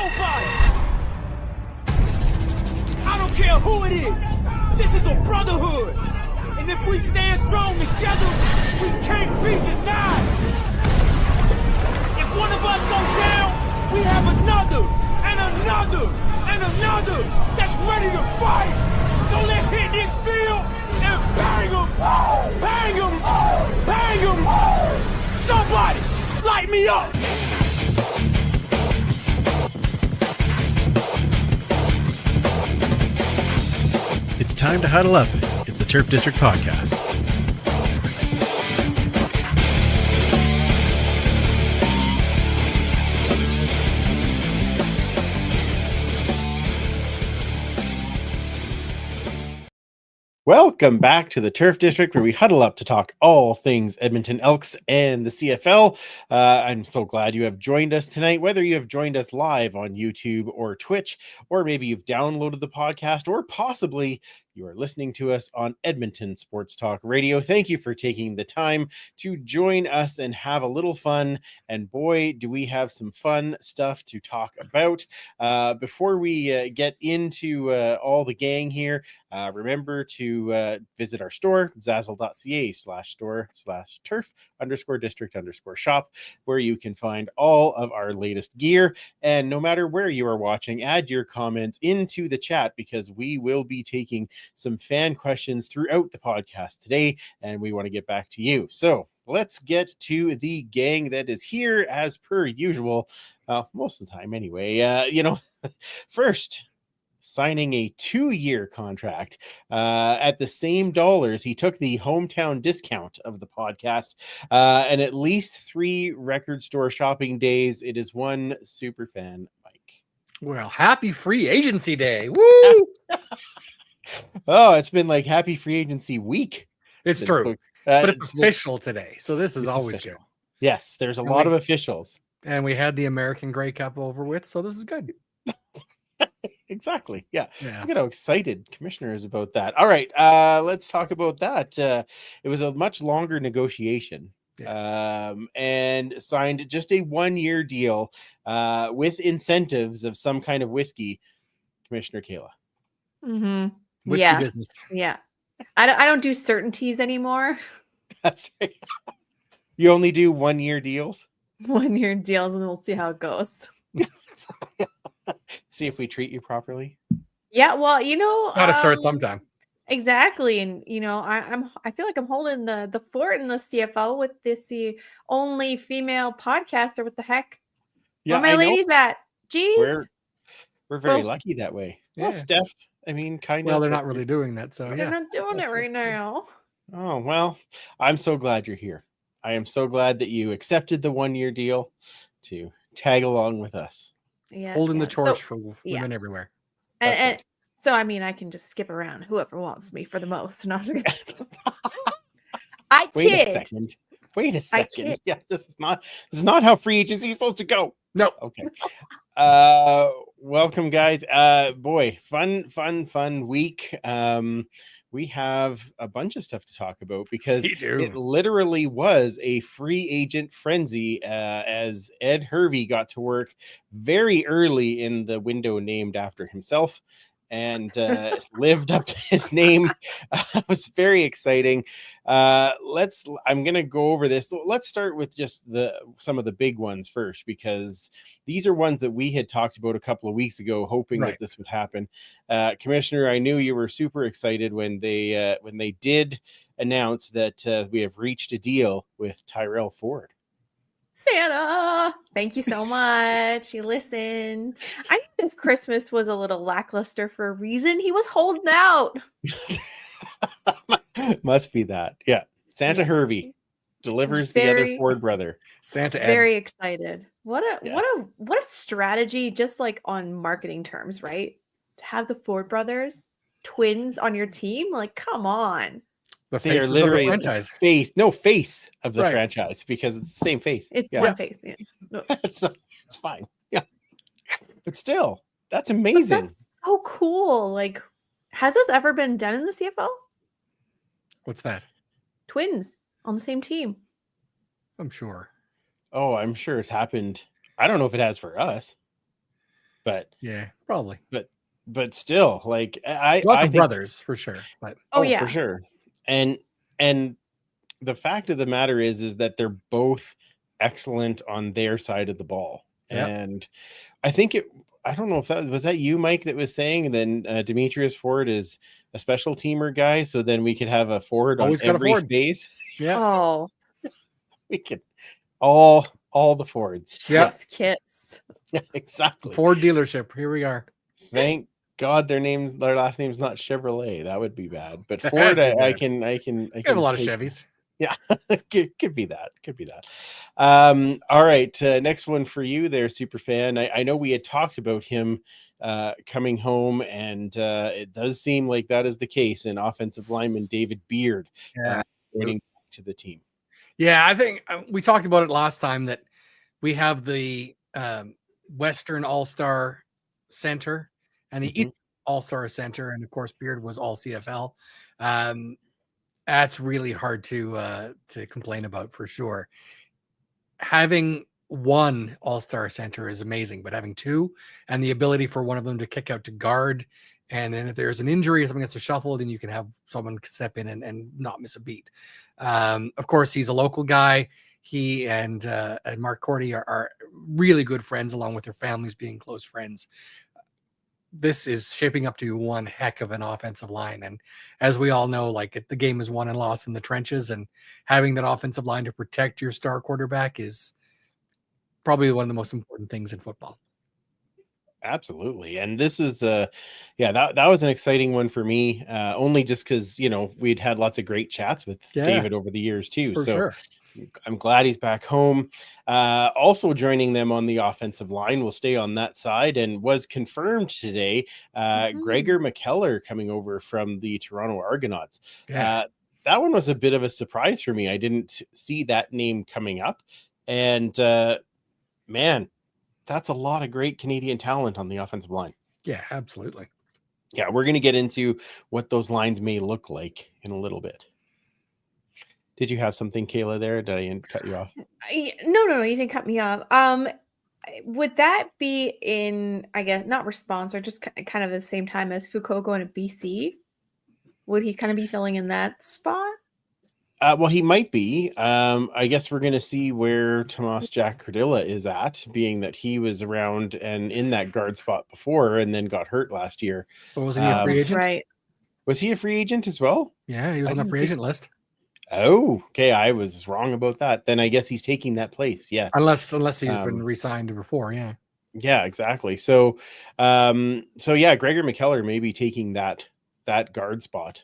nobody. I don't care who it is. This is a brotherhood. And if we stand strong together, we can't be denied. If one of us goes down, we have another, and another, and another that's ready to fight. So let's hit this field and bang them, bang them, bang them. Somebody, light me up. It's time to huddle up. It's the Turf District Podcast. Welcome back to the Turf District, where we huddle up to talk all things Edmonton Elks and the CFL. I'm so glad you have joined us tonight, whether you have joined us live on YouTube or Twitch, or maybe you've downloaded the podcast, or possibly you are listening to us on Edmonton Sports Talk Radio. Thank you for taking the time to join us and have a little fun. And boy, do we have some fun stuff to talk about. Before we get into all the gang here, remember to visit our store, zazzle.ca/store/turf_district_shop, where you can find all of our latest gear. And no matter where you are watching, add your comments into the chat, because we will be taking some fan questions throughout the podcast today, and we want to get back to you. So let's get to the gang that is here as per usual, most of the time anyway. First, signing a 2-year contract at the same dollars. He took the hometown discount of the podcast and at least 3 record store shopping days. It is one super fan, Mike. Well, happy free agency day. Woo! Oh, it's been like happy free agency week. It's true. But it's official today. So this is always official. good. Yes, there's a lot of officials. And we had the American Grey Cup over with, so this is good. Exactly. Yeah. Yeah. Look at how excited Commissioner is about that. All right. Let's talk about that. It was a much longer negotiation. Yes. And signed just a 1-year deal with incentives of some kind of whiskey. Commissioner Kayla. Mm-hmm. Whiskey business. Yeah. I don't do certainties anymore. That's right. You only do 1-year deals? 1-year deals, and we'll see how it goes. See if we treat you properly. Yeah, well, Gotta start sometime. Exactly. And I feel like I'm holding the fort in the CFL with the only female podcaster. What the heck? Yeah, where my ladies at? Jeez. We're very lucky that way. Yeah. Well, Steph, I mean, kind of. Well, they're not really doing that, so They're yeah. not doing it right now. Oh, well, I'm so glad you're here. I am so glad that you accepted the 1-year deal to tag along with us. Yeah. Holding the torch for women everywhere. And so, I mean, I can just skip around whoever wants me for the most. Not I kid. Wait a second. Yeah, this is not how free agency is supposed to go. No. Okay. Welcome, guys. Boy, fun week. We have a bunch of stuff to talk about, because it literally was a free agent frenzy as Ed Hervey got to work very early in the window named after himself, and lived up to his name. It was very exciting. I'm going to go over this. So let's start with just some of the big ones first, because these are ones that we had talked about a couple of weeks ago, hoping that this would happen. Commissioner, I knew you were super excited when they did announce that we have reached a deal with Tyrell Ford. Santa, thank you so much. You listened. I think this Christmas was a little lackluster for a reason. He was holding out. Must be that. Yeah. Santa Hervey delivers the other Ford brother. Santa Ed. Very excited. What a strategy, just like on marketing terms, right? To have the Ford brothers, twins on your team. Like, come on. They are literally the face of the franchise, because it's the same face. It's one face. Yeah. No. It's fine. Yeah. But still, that's amazing. That's so cool. Like, has this ever been done in the CFL? What's that? Twins on the same team. I'm sure. Oh, I'm sure it's happened. I don't know if it has for us. but yeah, probably. But still, like I Lots of brothers for sure. But for sure. And the fact of the matter is that they're both excellent on their side of the ball. Yep. And I think I don't know if that was you, Mike, that was saying then Demetrius Ford is a special teamer guy. So then we could have a forward on every phase. Yeah. Oh, We could all the Fords. Chips kits. Yeah, exactly. Ford dealership. Here we are. Thank God their last name's not Chevrolet. That would be bad. But Ford, I can have a lot of Chevys. Yeah, could be that. All right. Next one for you there, Superfan. I know we had talked about him coming home, and it does seem like that is the case in offensive lineman David Beard joining back to the team. Yeah, I think we talked about it last time that we have the Western All-Star Center and the East All-Star Center, and of course Beard was all CFL. That's really hard to complain about for sure. Having one All-Star Center is amazing, but having two and the ability for one of them to kick out to guard, and then if there's an injury or something gets shuffled, and you can have someone step in and not miss a beat. Of course, he's a local guy. He and Mark Cordy are really good friends, along with their families being close friends. This is shaping up to be one heck of an offensive line. And as we all know, like the game is won and lost in the trenches, and having that offensive line to protect your star quarterback is probably one of the most important things in football. Absolutely. And this is that was an exciting one for me, only just because we'd had lots of great chats with David over the years too. For sure. I'm glad he's back home. Also joining them on the offensive line, we'll stay on that side, and was confirmed today, Gregor McKellar coming over from the Toronto Argonauts. That one was a bit of a surprise for me. I didn't see that name coming up, and man, that's a lot of great Canadian talent on the offensive line. Yeah, absolutely. Yeah, we're going to get into what those lines may look like in a little bit. Did you have something, Kayla, there? Did I cut you off? No, you didn't cut me off. Would that be in, I guess, not response, or just kind of the same time as Foucault going to BC? Would he kind of be filling in that spot? Well, he might be. I guess we're going to see where Tomas Jack Cardilla is at, being that he was around and in that guard spot before and then got hurt last year. But wasn't he a free agent? Right. Was he a free agent as well? Yeah, he was on the free agent list. Oh, okay. I was wrong about that. Then I guess he's taking that place. Yes. Unless he's been re-signed before. Yeah. Yeah, exactly. So Gregor McKellar may be taking that guard spot.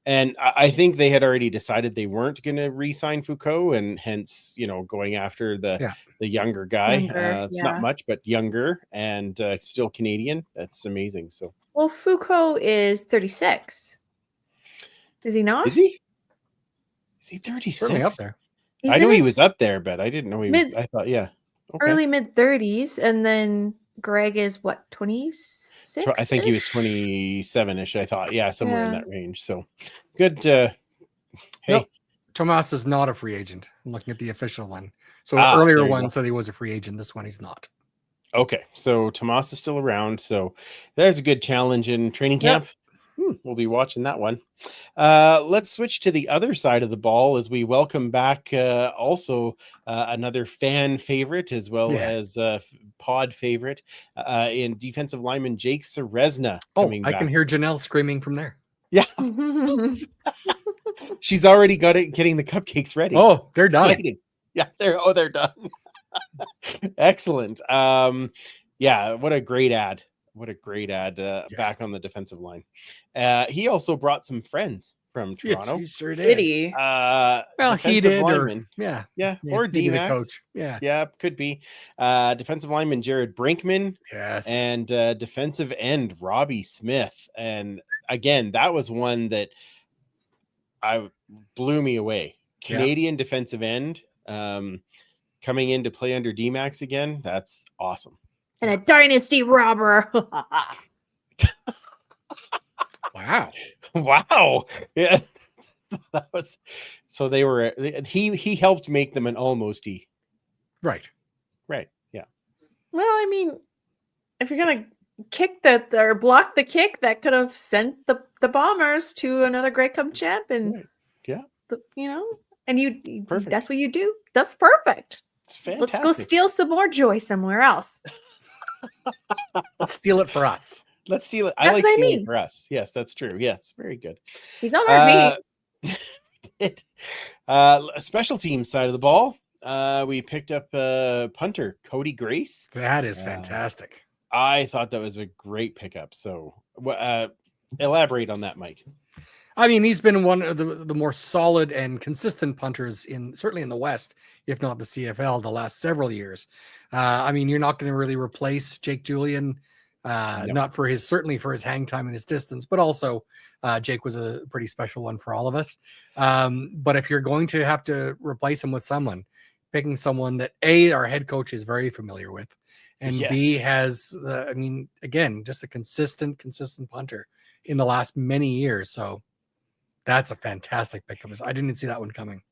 And I think they had already decided they weren't going to re-sign Foucault, and hence, going after the younger guy, not much, but younger and still Canadian. That's amazing. So, well, Foucault is 36. Is he not? Is he? Is he 36? Certainly up there. I knew he was up there, but I didn't know he was. I thought, yeah. Okay. Early mid 30s, and then Greg is what, 26? I think he was 27-ish. I thought, somewhere in that range. So good. Hey, nope. Tomas is not a free agent. I'm looking at the official one. So earlier one said he was a free agent. This one he's not. Okay, so Tomas is still around. So there's a good challenge in training camp. We'll be watching that one. Let's switch to the other side of the ball as we welcome back also another fan favorite as well as pod favorite in defensive lineman Jake Serezna. I can hear Janelle screaming from there. Yeah. She's already getting the cupcakes ready. Oh, they're done. Exciting. Yeah, they're done. Excellent. What a great ad. Back on the defensive line. He also brought some friends from Toronto. He sure did. Did he? Well, he did. Lineman. Or D-Max. coach. Yeah, could be. Defensive lineman Jared Brinkman. Yes. And defensive end Robbie Smith. And again, that was one that blew me away. Canadian defensive end coming in to play under D-Max again. That's awesome. And a dynasty robber. Wow. Yeah. That was so they were he helped make them an almost-y. Right. Yeah. Well, I mean, if you're gonna kick that or block the kick, that could have sent the Bombers to another Grey Cup champ, and Right. Yeah, and you perfect. that's what you do. That's perfect. It's fantastic. Let's go steal some more joy somewhere else. Let's steal it for us. Let's steal it. I That's like what I stealing mean. for us. Yes, that's true. Yes, very good. He's on our team. Special team side of the ball. We picked up punter Cody Grace. That is fantastic. I thought that was a great pickup. So elaborate on that, Mike. I mean, he's been one of the more solid and consistent punters certainly in the West, if not the CFL, the last several years. I mean, you're not going to really replace Jake Julian, not for certainly for his hang time and his distance, but also Jake was a pretty special one for all of us. But if you're going to have to replace him with someone, picking someone that our head coach is very familiar with, and B has, I mean, again, just a consistent punter in the last many years. So that's a fantastic pickup. I didn't see that one coming.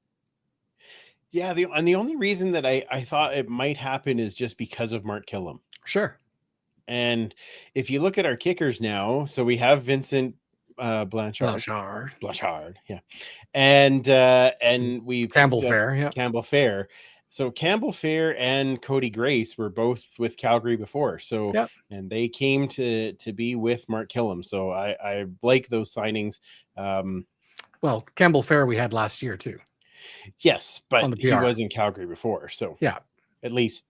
Yeah, the only reason that I thought it might happen is just because of Mark Killam. Sure. And if you look at our kickers now, so we have Vincent Blanchard, yeah, and we Campbell Fair. So Campbell Fair and Cody Grace were both with Calgary before, so and they came to be with Mark Killam. So I like those signings. Well, Campbell Fair we had last year too. Yes, but he was in Calgary before, so at least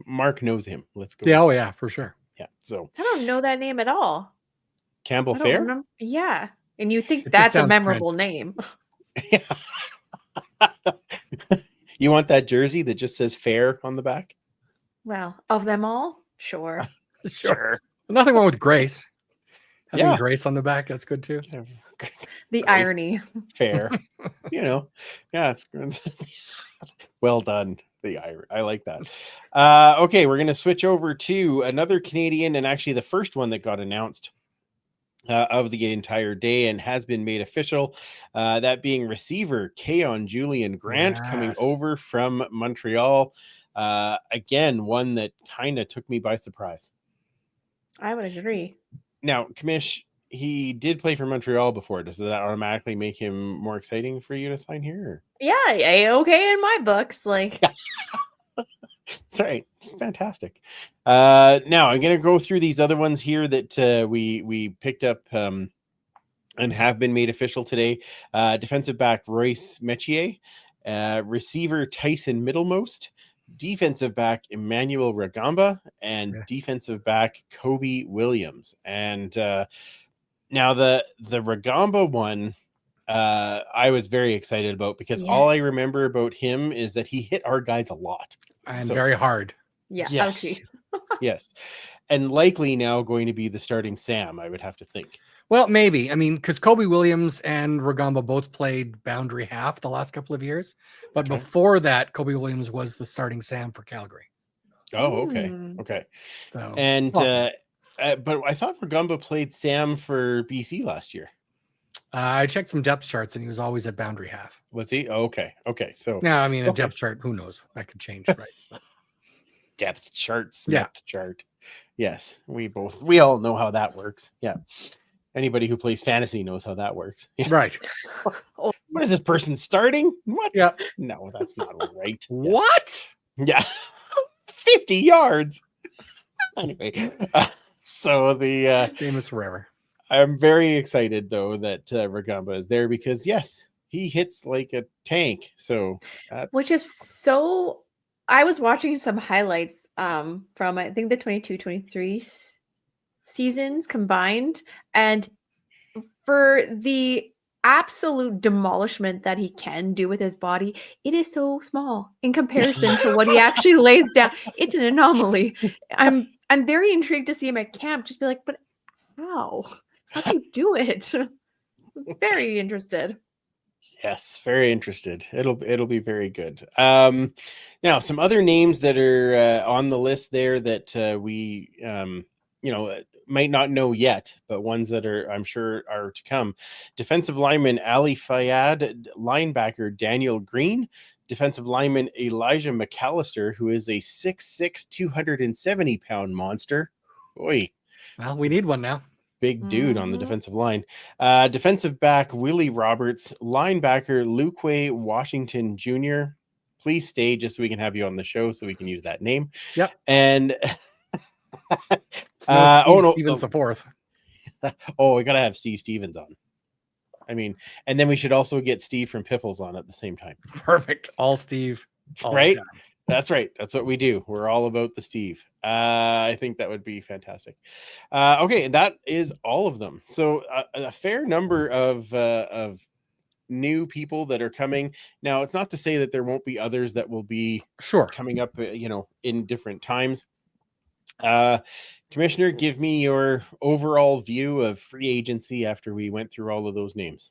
Mark knows him. Let's go. Yeah, oh yeah, for sure. Yeah, so I don't know that name at all. Campbell Fair. Yeah, and you think that's a memorable name? Yeah. You want that jersey that just says Fair on the back? Well, of them all, sure. Sure. Nothing wrong with Grace. Having Grace on the back, that's good too. The Grace, irony. Fair. Yeah, it's well done. The irony. I like that. Okay, we're going to switch over to another Canadian, and actually the first one that got announced of the entire day and has been made official, that being receiver Keon Julian Grant coming over from Montreal. Again, one that kind of took me by surprise. I would agree. Now, Kamish, he did play for Montreal before. Does that automatically make him more exciting for you to sign here? Or? Yeah, okay in my books. Like, it's all right. It's fantastic. Now I'm going to go through these other ones here that we picked up and have been made official today. Defensive back Royce Metier, receiver Tyson Middlemost, defensive back Emmanuel Ragamba, and defensive back Kobe Williams. And now the Ragamba one, I was very excited about because all I remember about him is that he hit our guys a lot and very hard. Yeah. Yes. Yes. And likely now going to be the starting Sam, I would have to think. Well, maybe. I mean, because Kobe Williams and Ragamba both played boundary half the last couple of years. But before that, Kobe Williams was the starting Sam for Calgary. Oh, okay. Okay. So, and but I thought Ragamba played Sam for BC last year. I checked some depth charts and he was always at boundary half. Was he? Oh, okay. Okay. So now, I mean, a depth chart, who knows? That could change, right? Depth chart, chart. Yes, we all know how that works. Yeah. Anybody who plays fantasy knows how that works. Yeah. Right. What is this person starting? What? Yeah. No, that's not right. What? Yeah. 50 yards. Anyway, so the famous forever. I'm very excited though that Ragamba is there because yes, he hits like a tank. So which is so. I was watching some highlights from I think the 22-23 seasons combined, and for the absolute demolishment that he can do with his body, it is so small in comparison to what he actually lays down. It's an anomaly. I'm very intrigued to see him at camp. Just be like, but how do you do it? Very interested. Yes, very interested. It'll be very good. Now some other names that are on the list there that we might not know yet, but ones that I'm sure are to come. Defensive lineman Ali Fayyad, linebacker Daniel Green, defensive lineman Elijah McAllister, who is a 6'6", 270-pound monster. Boy, Well, we need one now. big dude on the defensive line. Defensive back Willie Roberts, linebacker Luque Washington Jr. Please stay just so we can have you on the show so we can use that name. Yep. And Stevens the fourth. Oh, we gotta have Steve Stevens on. I mean, and then we should also get Steve from Piffles on at the same time. Perfect. All Steve. All right? That's right. That's what we do. We're all about the Steve. I think that would be fantastic. Okay, that is all of them. So a fair number of new people that are coming. Now, it's not to say that there won't be others that will be coming up, in different times. Commissioner, give me your overall view of free agency after we went through all of those names.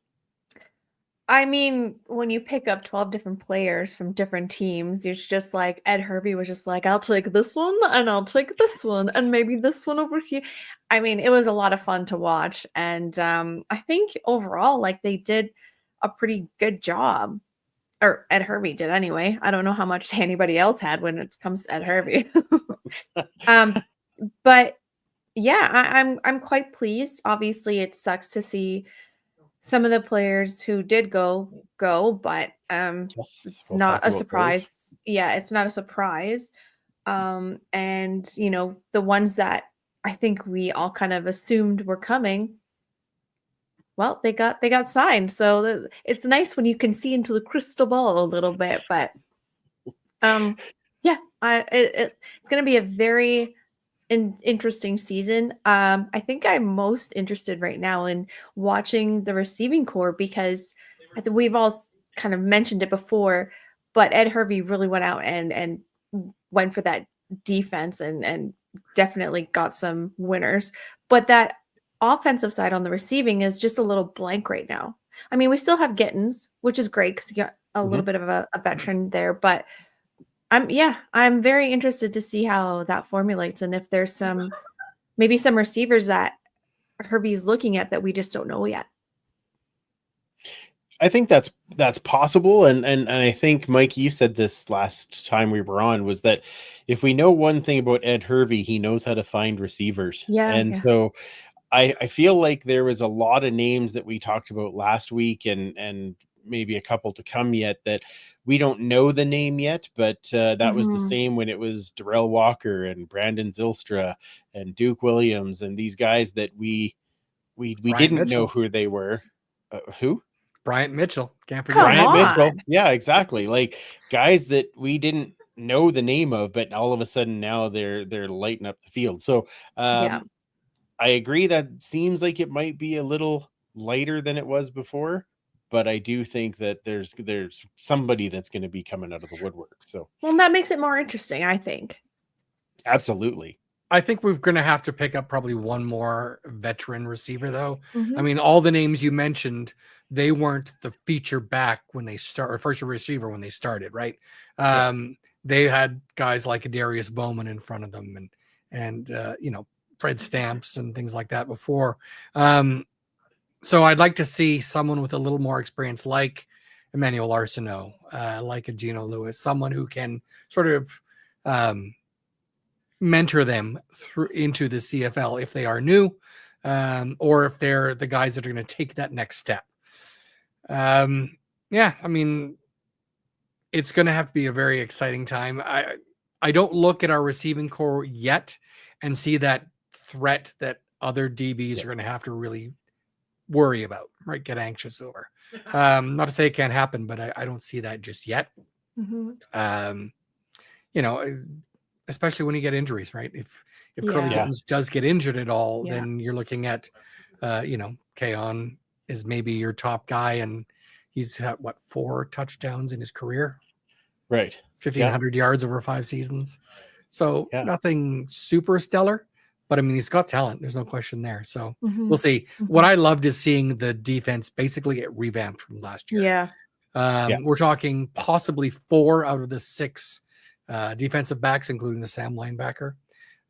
I mean, when you pick up 12 different players from different teams, it's just like Ed Hervey was just like, I'll take this one and I'll take this one and maybe this one over here. I mean, it was a lot of fun to watch. And I think overall, like, they did a pretty good job. Or Ed Hervey did anyway. I don't know how much anybody else had when it comes to Ed Hervey. But yeah, I'm quite pleased. Obviously, it sucks to see some of the players who did go, but it's not a surprise. Those. Yeah, it's not a surprise. And the ones that I think we all kind of assumed were coming, well, they got signed. So it's nice when you can see into the crystal ball a little bit. But yeah, it's going to be a very interesting season. I think I'm most interested right now in watching the receiving corps because I think we've all kind of mentioned it before, but Ed Hervey really went out and went for that defense and definitely got some winners. But that offensive side on the receiving is just a little blank right now. I mean, we still have Gittins, which is great because you got a little bit of a veteran there, but I'm very interested to see how that formulates and if there's maybe some receivers that Hervey's looking at that we just don't know yet. I think that's possible. And I think, Mike, you said this last time we were on, was that if we know one thing about Ed Hervey, he knows how to find receivers. So I feel like there was a lot of names that we talked about last week and maybe a couple to come yet that we don't know the name yet, but that was the same when it was Darrell Walker and Brandon Zylstra and Duke Williams and these guys that we didn't know who they were. Who? Bryant Mitchell. Can't forget Bryant Mitchell. Yeah, exactly. Like guys that we didn't know the name of, but all of a sudden now they're lighting up the field. So I agree that seems like it might be a little lighter than it was before. But I do think that there's somebody that's going to be coming out of the woodwork. So, well, that makes it more interesting, I think. Absolutely. I think we're going to have to pick up probably one more veteran receiver, though. I mean, all the names you mentioned, they weren't the feature back when they start, or first receiver when they started, right? They had guys like Darius Bowman in front of them, and Fred Stamps and things like that before. So I'd like to see someone with a little more experience like Emmanuel Arsenault, like a Geno Lewis, someone who can sort of mentor them into the CFL if they are new, or if they're the guys that are going to take that next step. I mean, it's going to have to be a very exciting time. I don't look at our receiving core yet and see that threat that other DBs are going to have to really worry about, right? Get anxious over. Not to say it can't happen, but I don't see that just yet. Especially when you get injuries, right? If Curly Gittins does get injured at all, then you're looking at, Keon is maybe your top guy, and he's had 4 touchdowns in his career, right? 1,500 yards over 5 seasons. So nothing super stellar. But I mean, he's got talent. There's no question there. So we'll see. What I loved is seeing the defense basically get revamped from last year. We're talking possibly 4 out of the 6 defensive backs, including the Sam linebacker,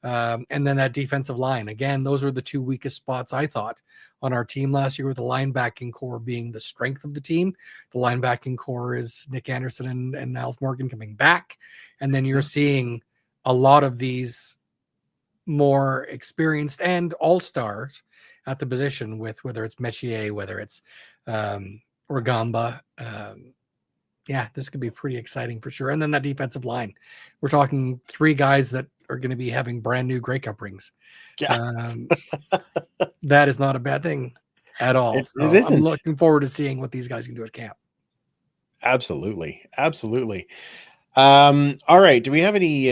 And then that defensive line. Again, those were the two weakest spots, I thought, on our team last year, with the linebacking core being the strength of the team. The linebacking core is Nick Anderson and Niles Morgan coming back. And then you're seeing a lot of these more experienced and all-stars at the position, with whether it's Metier, whether it's Ragamba. Yeah, this could be pretty exciting for sure. And then that defensive line. We're talking 3 guys that are going to be having brand new Grey Cup rings. Yeah. That is not a bad thing at all. It isn't. I'm looking forward to seeing what these guys can do at camp. Absolutely. All right. Do we have any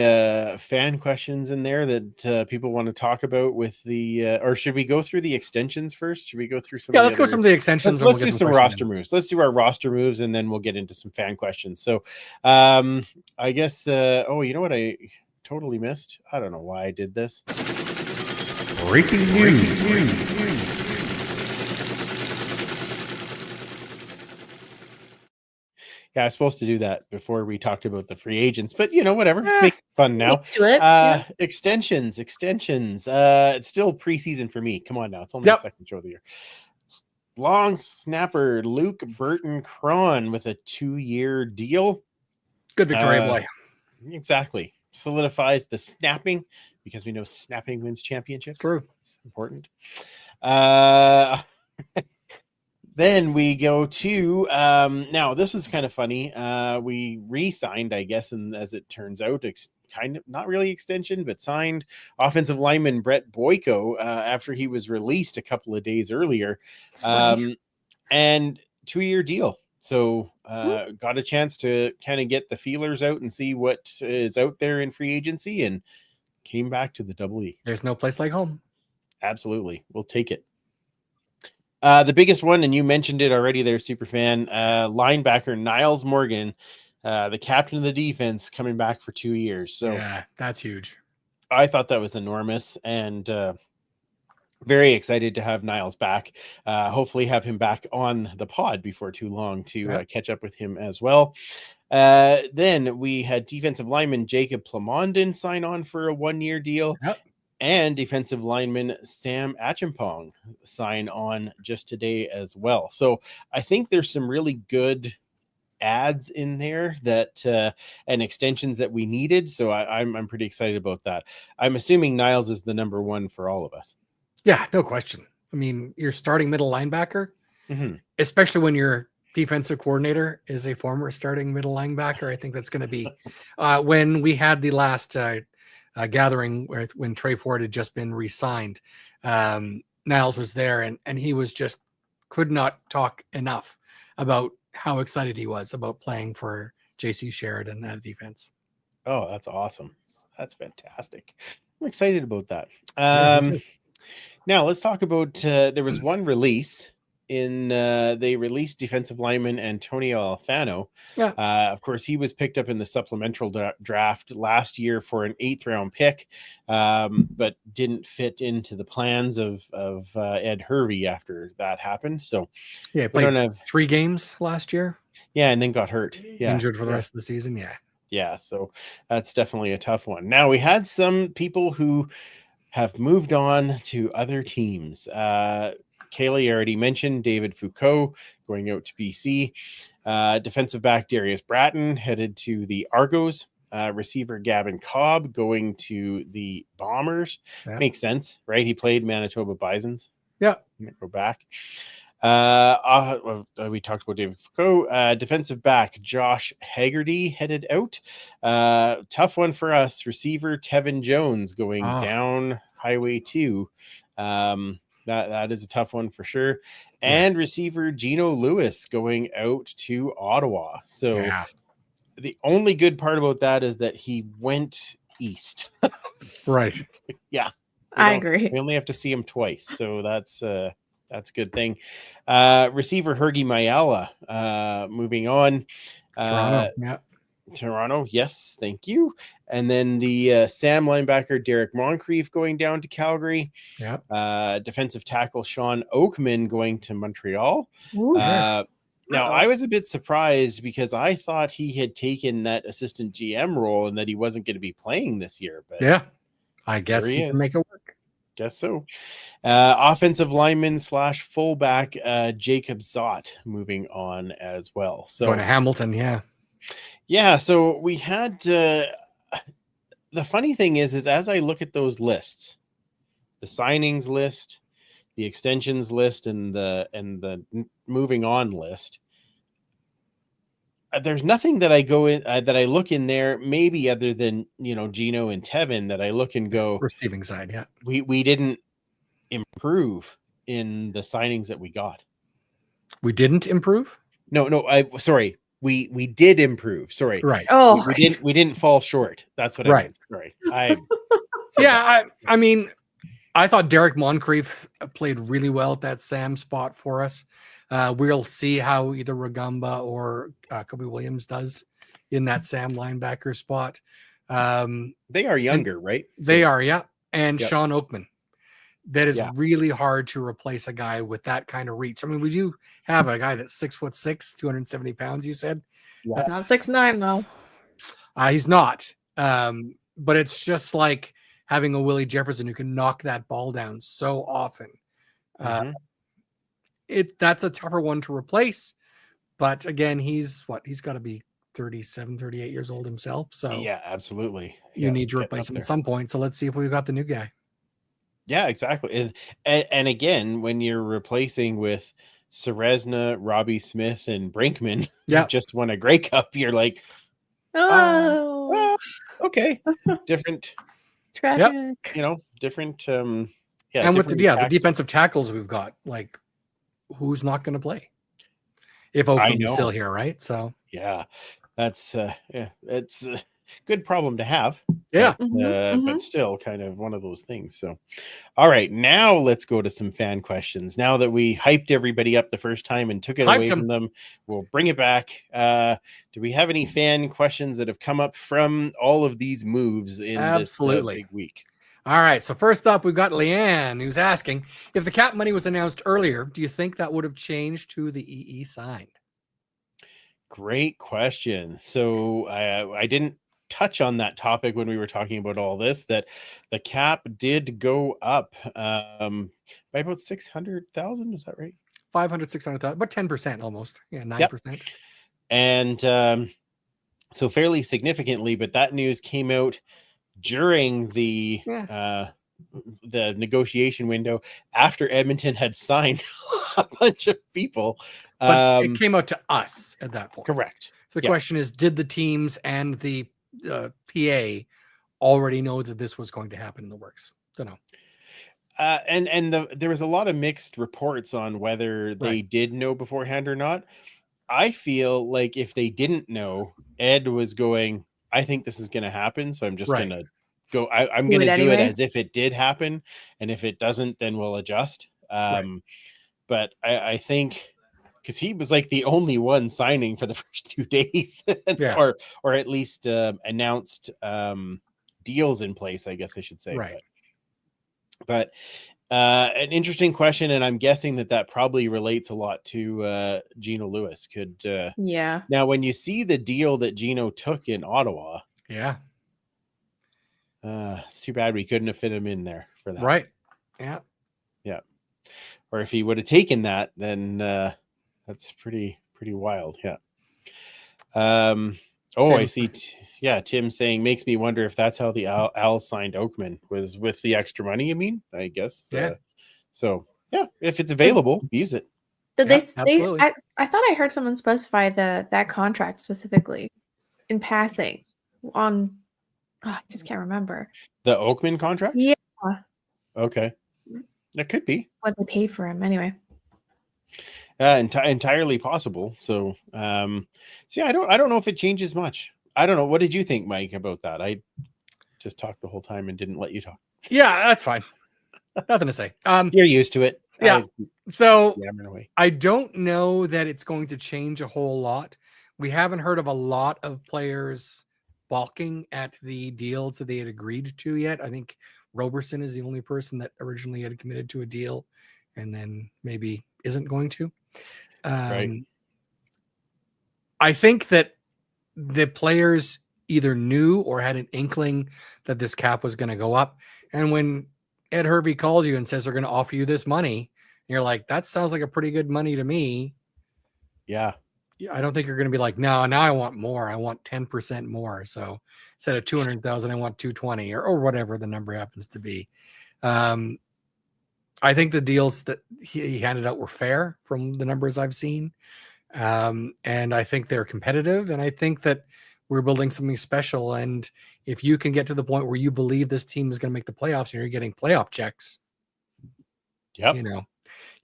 fan questions in there that people want to talk about with the, or should we go through the extensions first? Should we go through some? Yeah, let's go some of the extensions. Let's do some roster moves. Let's do our roster moves, and then we'll get into some fan questions. So, I guess. Oh, you know what I totally missed? I don't know why I did this. Breaking news. Yeah, I was supposed to do that before we talked about the free agents, but whatever. Make it fun now. Let's do it. Extensions. It's still preseason for me. Come on now. It's only the second show of the year. Long snapper Luke Burton Cron with a 2-year deal. Good Victoria boy. Exactly. Solidifies the snapping, because we know snapping wins championships. True. It's important. Then we go to now this was kind of funny. We re-signed, I guess, and as it turns out, kind of not really extension, but signed offensive lineman Brett Boyko after he was released a couple of days earlier, and 2-year deal. So got a chance to kind of get the feelers out and see what is out there in free agency, and came back to the Double E. There's no place like home. Absolutely, we'll take it. The biggest one, and you mentioned it already there, Superfan, linebacker Niles Morgan, the captain of the defense, coming back for 2 years. So yeah, that's huge. I thought that was enormous, and very excited to have Niles back. Hopefully have him back on the pod before too long to catch up with him as well. Then we had defensive lineman Jacob Plamondon sign on for a 1-year deal. Yep. And defensive lineman Sam Achimpong sign on just today as well. So I think there's some really good ads in there that and extensions that we needed. So I'm pretty excited about that. I'm assuming Niles is the number one for all of us. Yeah, no question. I mean, you're starting middle linebacker, especially when your defensive coordinator is a former starting middle linebacker. I think that's going to be when we had the last gathering when Trey Ford had just been re-signed. Niles was there, and he was just could not talk enough about how excited he was about playing for JC Sheridan that defense. Oh, that's awesome. That's fantastic. I'm excited about that. Now let's talk about there was one release in they released defensive lineman Antonio Alfano. Of course, he was picked up in the supplemental draft last year for an 8th-round pick, but didn't fit into the plans of Ed Hervey after that happened. So yeah, played 3 games last year. Yeah, and then got hurt. Yeah, injured for the rest of the season. Yeah. So that's definitely a tough one. Now we had some people who have moved on to other teams. Kaylee already mentioned David Foucault going out to BC. Defensive back Darius Bratton headed to the Argos. Receiver Gavin Cobb going to the Bombers. Makes sense, right? He played Manitoba Bisons. Yeah. Go back. We talked about David Foucault. Defensive back Josh Haggerty headed out. Tough one for us. Receiver Tevin Jones going down Highway 2. That is a tough one for sure. And receiver Gino Lewis going out to Ottawa. So the only good part about that is that he went east. Right. Yeah. I agree. We only have to see him twice. So that's a good thing. Receiver Hergy Mayala moving on. Toronto, yes, thank you. And then the Sam linebacker Derek Moncrief going down to Calgary. Defensive tackle Sean Oakman going to Montreal. Now I was a bit surprised because I thought he had taken that assistant GM role and that he wasn't going to be playing this year. But I guess he can make it work. Guess so. Offensive lineman / fullback Jacob Zott moving on as well. So going to Hamilton, yeah. So we had the funny thing is as I look at those lists, the signings list, the extensions list, and the moving on list. There's nothing that I go in that I look in there, maybe other than Gino and Tevin, that I look and go receiving side. Yeah, we didn't improve in the signings that we got. We didn't improve. No, sorry. We did improve. Sorry, right? Oh, we didn't fall short. That's what I meant. Sorry, I mean, I thought Derek Moncrief played really well at that Sam spot for us. We'll see how either Rugamba or Kobe Williams does in that Sam linebacker spot. They are younger, right? They are, yeah. And Yep. Sean Oakman. That is really hard to replace a guy with that kind of reach. I mean, we do have a guy that's 6'6", 270 pounds, you said? Yeah. not 6'9" though. He's not. But it's just like having a Willie Jefferson who can knock that ball down so often. That's a tougher one to replace. But again, he's got to be 37, 38 years old himself. So yeah, absolutely. You need to replace him at some point. So let's see if we've got the new guy. Yeah, exactly. And again, when you're replacing with Serezna, Robbie Smith, and Brinkman, who just won a Grey Cup, you're like, well, okay, different, tragic. Different. And different with the defensive tackles we've got, like, who's not going to play if Oakland's still here, right? So yeah, that's it's a good problem to have. Yeah, but still kind of one of those things. So, all right, now let's go to some fan questions. Now that we hyped everybody up the first time and took it away from them, we'll bring it back. Do we have any fan questions that have come up from all of these moves in this big week? All right, so first up, we've got Leanne, who's asking, if the cap money was announced earlier, do you think that would have changed who the EE signed? Great question. So I didn't touch on that topic when we were talking about all this, that the cap did go up by about 600,000. Is that right? 500, 600,000, but 10% almost. Yeah, 9%. Yep. And so fairly significantly, but that news came out during the negotiation window after Edmonton had signed a bunch of people. But it came out to us at that point. Correct. So the question is, did the teams and the PA already know that this was going to happen in the works? Don't know. There was a lot of mixed reports on whether they did know beforehand or not. I feel like if they didn't know, Ed was going, I think this is going to happen, so I'm just going to go. I'm going to do it as if it did happen, and if it doesn't, then we'll adjust. But I think because he was like the only one signing for the first 2 days, or at least announced deals in place, I guess I should say. Right. But an interesting question, and I'm guessing that probably relates a lot to Gino Lewis. Now, when you see the deal that Gino took in Ottawa, it's too bad we couldn't have fit him in there for that. Right. Yeah. Or if he would have taken that, then that's pretty wild. Yeah. I see. Tim saying, makes me wonder if that's how the Owls signed Oakman, was with the extra money. You mean? I guess. Yeah. If it's available, use it. Did I thought I heard someone specify that contract specifically in passing on. I just can't remember the Oakman contract. Yeah. Okay. That could be what they paid for him anyway. Entirely possible. So, I don't know if it changes much. I don't know. What did you think, Mike, about that? I just talked the whole time and didn't let you talk. Yeah, that's fine. Nothing to say. You're used to it. Yeah. I don't know that it's going to change a whole lot. We haven't heard of a lot of players balking at the deals that they had agreed to yet. I think Roberson is the only person that originally had committed to a deal and then maybe isn't going to. I think that the players, either knew or had an inkling that this cap was going to go up. And when Ed Hervey calls you and says they're going to offer you this money, and you're like, that sounds like a pretty good money to me. Yeah. I don't think you're going to be like, no, now I want more. I want 10% more. So instead of 200,000, I want 220 or whatever the number happens to be. I think the deals that he handed out were fair from the numbers I've seen. And I think they're competitive. And I think that we're building something special. And if you can get to the point where you believe this team is going to make the playoffs and you're getting playoff checks, you know,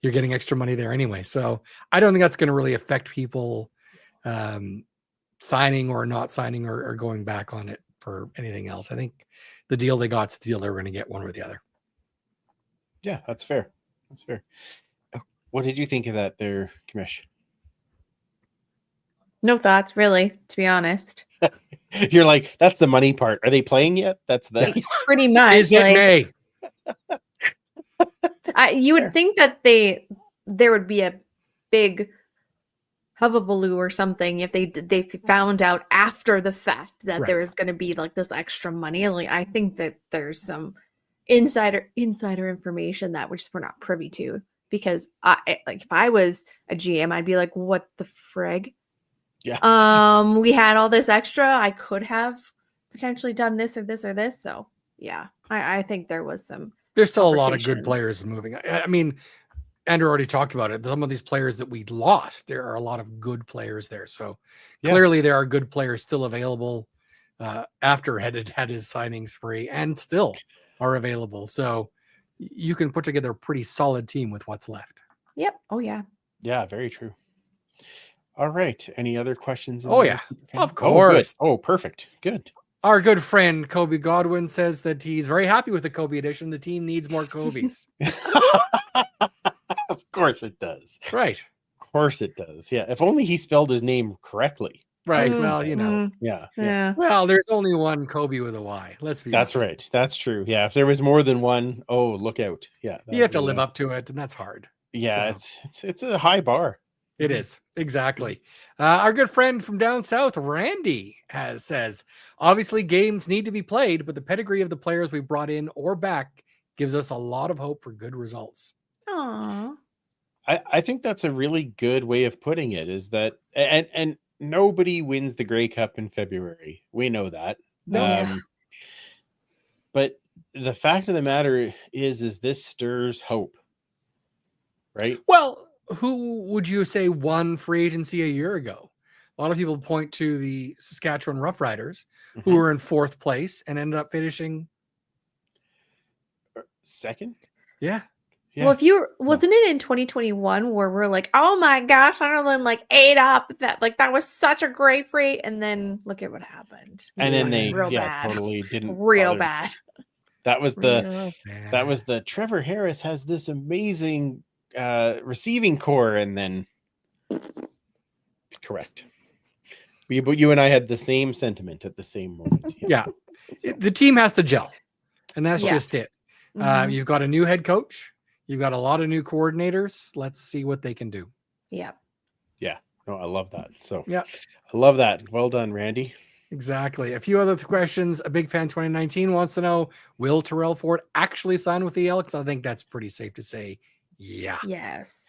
you're getting extra money there anyway. So I don't think that's going to really affect people signing or not signing or going back on it for anything else. I think the deal they got is the deal they were going to get, one or the other. Yeah, that's fair. That's fair. What did you think of that there, Commish? No thoughts, really, to be honest. You're like, that's the money part. Are they playing yet? That's the pretty much. Is it May? You would think that there would be a big hubbubaloo or something if they found out after the fact that there was going to be like this extra money. Like, I think that there's some insider information that we're not privy to, because if I was a GM, I'd be like, what the frig? Yeah. We had all this extra. I could have potentially done this or this or this. So yeah, I think there was some. There's still a lot of good players moving. I mean, Andrew already talked about it. Some of these players that we lost, there are a lot of good players there. So clearly there are good players still available after had his signing spree and still are available. So you can put together a pretty solid team with what's left. Yep. Oh, yeah. Yeah, very true. All right. Any other questions? Oh, yeah. Of course. Oh, perfect. Good. Our good friend Kobe Godwin says that he's very happy with the Kobe edition. The team needs more Kobe's. Of course it does. Right. Of course it does. Yeah. If only he spelled his name correctly. Right. Well, you know. Yeah. Well, there's only one Kobe with a Y. Let's be honest. That's right. That's true. Yeah. If there was more than one, oh, look out. Yeah. You have to live up to it, and that's hard. Yeah. So. It's a high bar. It is. Exactly. Our good friend from down south, Randy, says, obviously games need to be played, but the pedigree of the players we brought in or back gives us a lot of hope for good results. Aww. I think that's a really good way of putting it, is that, and nobody wins the Grey Cup in February. We know that. But the fact of the matter is this stirs hope, right? Well, who would you say won free agency a year ago? A lot of people point to the Saskatchewan Roughriders, who were in 4th place and ended up finishing second. Yeah. Well, wasn't it in 2021 where we're like, oh my gosh, Ireland ate up that was such a great free, and then look at what happened. And then they bad. Totally didn't real bad. That was the Trevor Harris has this amazing receiving core, and then correct. You and I had the same sentiment at the same moment. Yeah. So. The team has to gel, and that's just it. You've got a new head coach. You've got a lot of new coordinators. Let's see what they can do. Yeah. Yeah. No, I love that. So yeah, I love that. Well done, Randy. Exactly. A few other questions. A big fan 2019 wants to know, will Terrell Ford actually sign with the Elks? I think that's pretty safe to say. Yeah. Yes.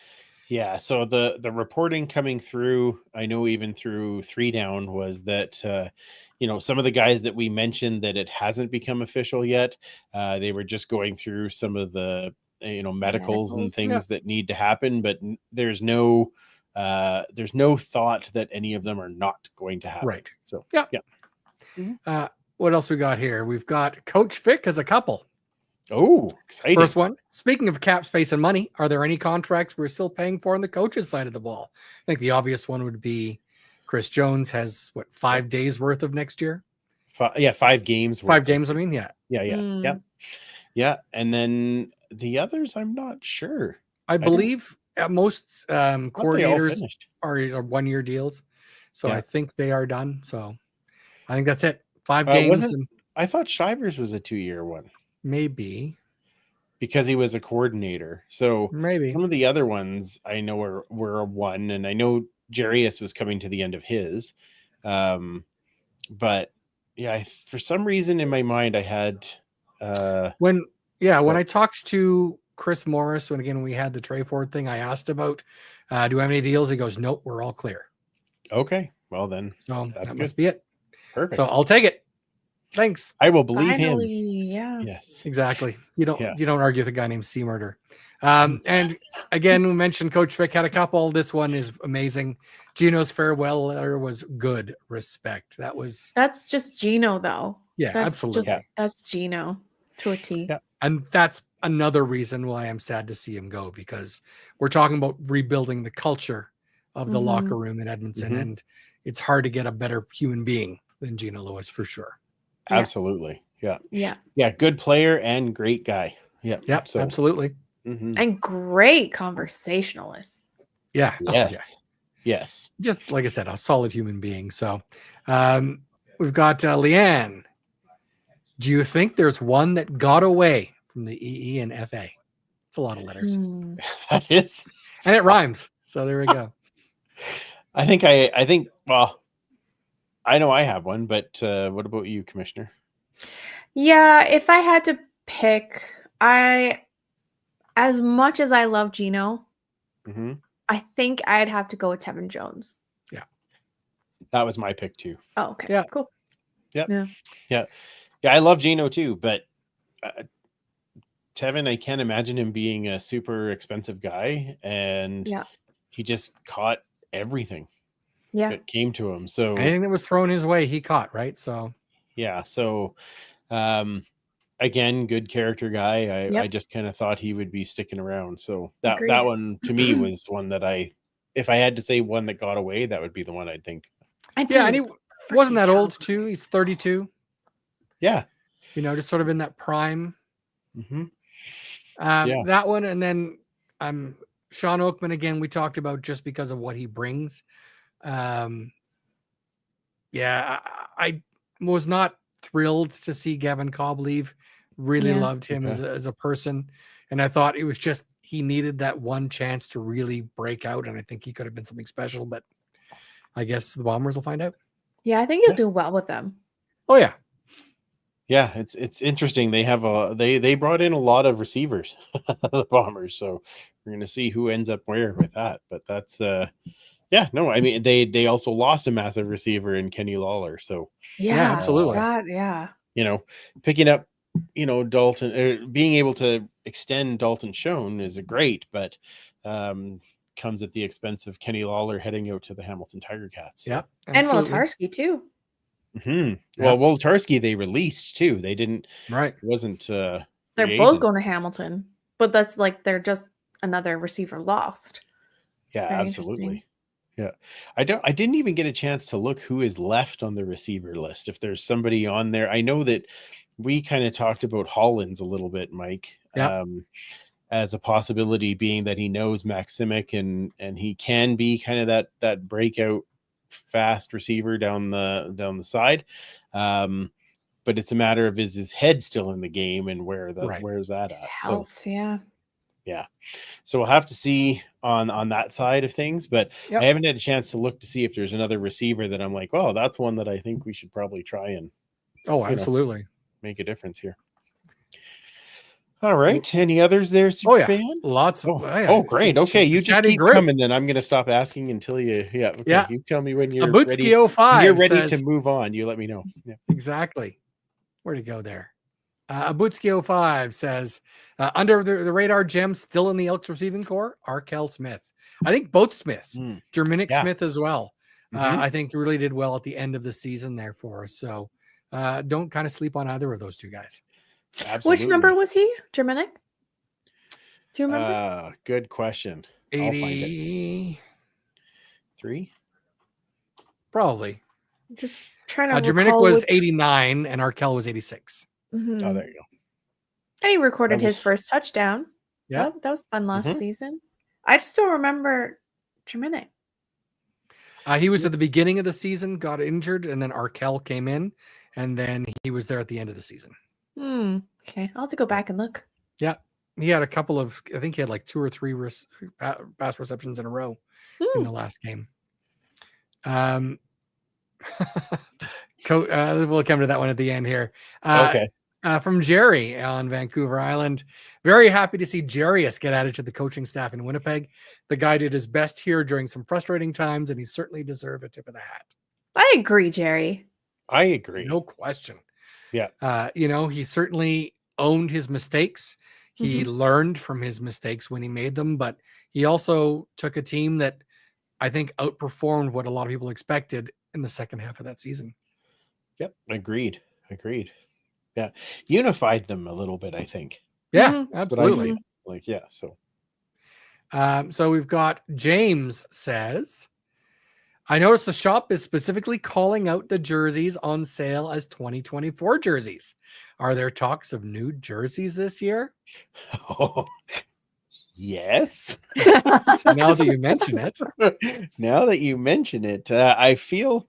Yeah. So the reporting coming through, I know even through 3 Down, was that some of the guys that we mentioned that it hasn't become official yet, they were just going through some of the medicals and things that need to happen, but there's no thought that any of them are not going to happen. Right. So yeah. What else we got here? We've got Coach Vic as a couple. Oh, exciting. First one. Speaking of cap space and money, are there any contracts we're still paying for on the coach's side of the ball? I think the obvious one would be Chris Jones has 5 days worth of next year. 5 games. 5 games. I mean, yeah. And then the others, I'm not sure. I believe most coordinators are 1-year deals. So I think they are done. So I think that's it. 5 games. I thought Shivers was a 2-year one. Maybe. Because he was a coordinator. So maybe some of the other ones I know were a 1, and I know Jarius was coming to the end of his. But for some reason in my mind I had when I talked to Chris Morris, when we had the Trey Ford thing, I asked about, do we have any deals? He goes, nope, we're all clear. Okay, well then, so that's that good. Must be it. Perfect. So I'll take it. Thanks. I will believe Finally, him. yeah. Yes, exactly. You don't argue with a guy named C Murder. And again, we mentioned Coach Vic had a couple. This one is amazing. Gino's farewell letter was good. Respect. That's just Gino, though. Yeah, that's absolutely. That's Gino to a T. Yeah. And that's another reason why I'm sad to see him go, because we're talking about rebuilding the culture of the locker room in Edmonton, and it's hard to get a better human being than Gino Lewis, for sure. Absolutely. Yeah. Yeah. Good player and great guy. Yeah. Yep. So, absolutely. And great conversationalist. Yeah. Yes. Yes. Just like I said, a solid human being. So we've got Leanne. Do you think there's one that got away from the EE and FA? It's a lot of letters. That is. And it rhymes. So there we go. I think, well, I know I have one, but what about you, Commissioner? Yeah, if I had to pick, as much as I love Gino, I think I'd have to go with Tevin Jones. Yeah. That was my pick too. Oh, okay. Yeah. Cool. Yeah. I love Gino too, but Tevin, I can't imagine him being a super expensive guy, and he just caught everything that came to him. So anything that was thrown his way, he caught, right? So again, good character guy. I just kind of thought he would be sticking around. So that one to me was one that if I had to say one that got away, that would be the one I'd think. And he wasn't that old too. He's 32. Yeah. Just sort of in that prime. That one. And then Sean Oakman, again, we talked about just because of what he brings. I was not thrilled to see Gavin Cobb leave. Really loved him as a person. And I thought it was just, he needed that one chance to really break out. And I think he could have been something special, but I guess the Bombers will find out. Yeah, I think he'll do well with them. Oh yeah. Yeah, it's interesting. They have they brought in a lot of receivers, the Bombers. So we're gonna see who ends up where with that. But that's I mean they also lost a massive receiver in Kenny Lawler. So yeah, absolutely. Picking up, Dalton, being able to extend Dalton Schoen is great, but comes at the expense of Kenny Lawler heading out to the Hamilton Tiger Cats. So. Yeah, and Wolodarski too. Well, Wolodarski they released too. They didn't. Right. It wasn't. They're both going to Hamilton, but that's they're just another receiver lost. Yeah, absolutely. Yeah, I didn't even get a chance to look who is left on the receiver list. If there's somebody on there, I know that we kind of talked about Hollins a little bit, Mike. Yeah. As a possibility, being that he knows Maximic and he can be kind of that breakout fast receiver down the side, but it's a matter of is his head still in the game and where's that his at? Health, So we'll have to see on that side of things, but I haven't had a chance to look to see if there's another receiver that I'm like, oh, that's one that I think we should probably try and absolutely make a difference here. All right. Any others there, super fan? Lots of. Oh, great. Okay, you just keep coming. Then I'm going to stop asking until you. Yeah. Okay. Yeah. You tell me when you're ready. 05 you're ready to move on. You let me know. Yeah. Exactly. Where'd it go there? Abutski 05 says under the radar gem still in the Elks receiving core. Arkel Smith. I think both Smiths. Germanic Smith as well. I think really did well at the end of the season there for us. So don't kind of sleep on either of those two guys. Absolutely. Which number was he? Germanic? Do you remember? Good question. 83? Probably. Just trying to Germanic was 89 and Arkel was 86. Mm-hmm. Oh, there you go. And he recorded his first touchdown. Yeah. That was fun last season. I just don't remember Germanic. He was at the beginning of the season, got injured, and then Arkel came in, and then he was there at the end of the season. Okay. I'll have to go back and look. Yeah. He had a couple of, I think he had like 2 or 3 pass receptions in a row in the last game. We'll come to that one at the end here. Okay. From Jerry on Vancouver Island. Very happy to see Jarius get added to the coaching staff in Winnipeg. The guy did his best here during some frustrating times, and he certainly deserved a tip of the hat. I agree, Jerry. I agree. No question. Yeah. He certainly owned his mistakes. He learned from his mistakes when he made them, but he also took a team that I think outperformed what a lot of people expected in the second half of that season. Yep. Agreed. Yeah. Unified them a little bit, I think. Yeah, absolutely. So we've got James says, I noticed the shop is specifically calling out the jerseys on sale as 2024 jerseys. Are there talks of new jerseys this year? Oh, yes. Now that you mention it, I feel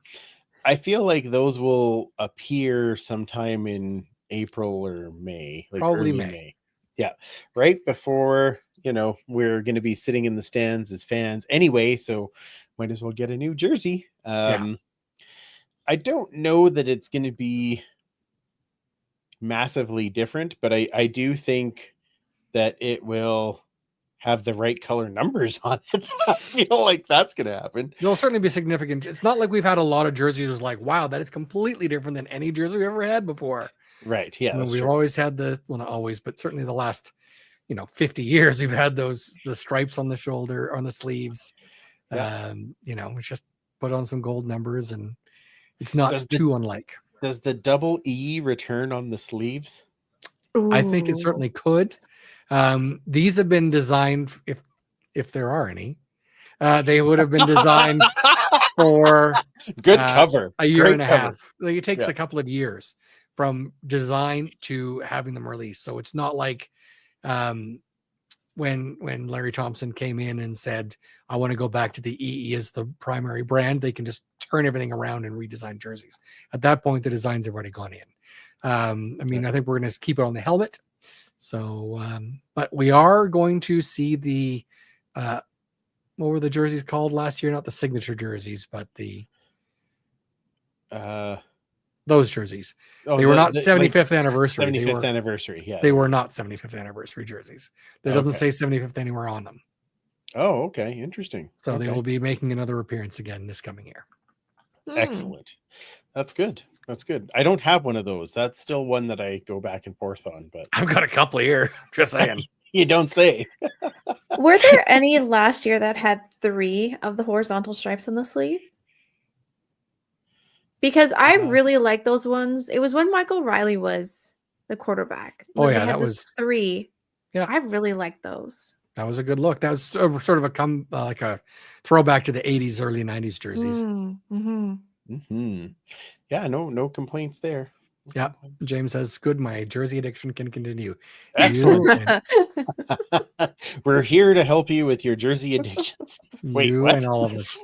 like those will appear sometime in April or May, probably May. Yeah, right before we're going to be sitting in the stands as fans anyway, so might as well get a new jersey. I don't know that it's going to be massively different, but I do think that it will have the right color numbers on it. I feel like that's going to happen. It'll certainly be significant. It's not like we've had a lot of jerseys was like, wow, that is completely different than any jersey we ever had before. Right. Yeah. We've always had not always, but certainly the last 50 years, we've had the stripes on the shoulder, on the sleeves. Yeah. We just put on some gold numbers, and it's not too unlike. Does the double E return on the sleeves? Ooh. I think it certainly could. These have been designed, if there are any, they would have been designed for good cover, a year and a half. Like it takes a couple of years from design to having them released. So it's not like when Larry Thompson came in and said, I want to go back to the EE as the primary brand, they can just turn everything around and redesign jerseys. At that point, the designs have already gone in. I think we're going to keep it on the helmet. So, but we are going to see the, what were the jerseys called last year? Not the signature jerseys, but the, those jerseys. They were not 75th anniversary. 75th anniversary. Yeah. They were not 75th anniversary jerseys. There doesn't say 75th anywhere on them. Oh, okay. Interesting. So they will be making another appearance again this coming year. Excellent. That's good. I don't have one of those. That's still one that I go back and forth on, but I've got a couple here. Just saying. You don't say. Were there any last year that had 3 of the horizontal stripes on the sleeve? Because I really like those ones. It was when Michael Riley was the quarterback. That was 3. Yeah, I really like those. That was a good look. That was sort of like a throwback to the 80s, early 90s jerseys. Yeah, no complaints there. Yeah, James says, good. My jersey addiction can continue. Excellent. We're here to help you with your jersey addictions. Wait, what? And all of us.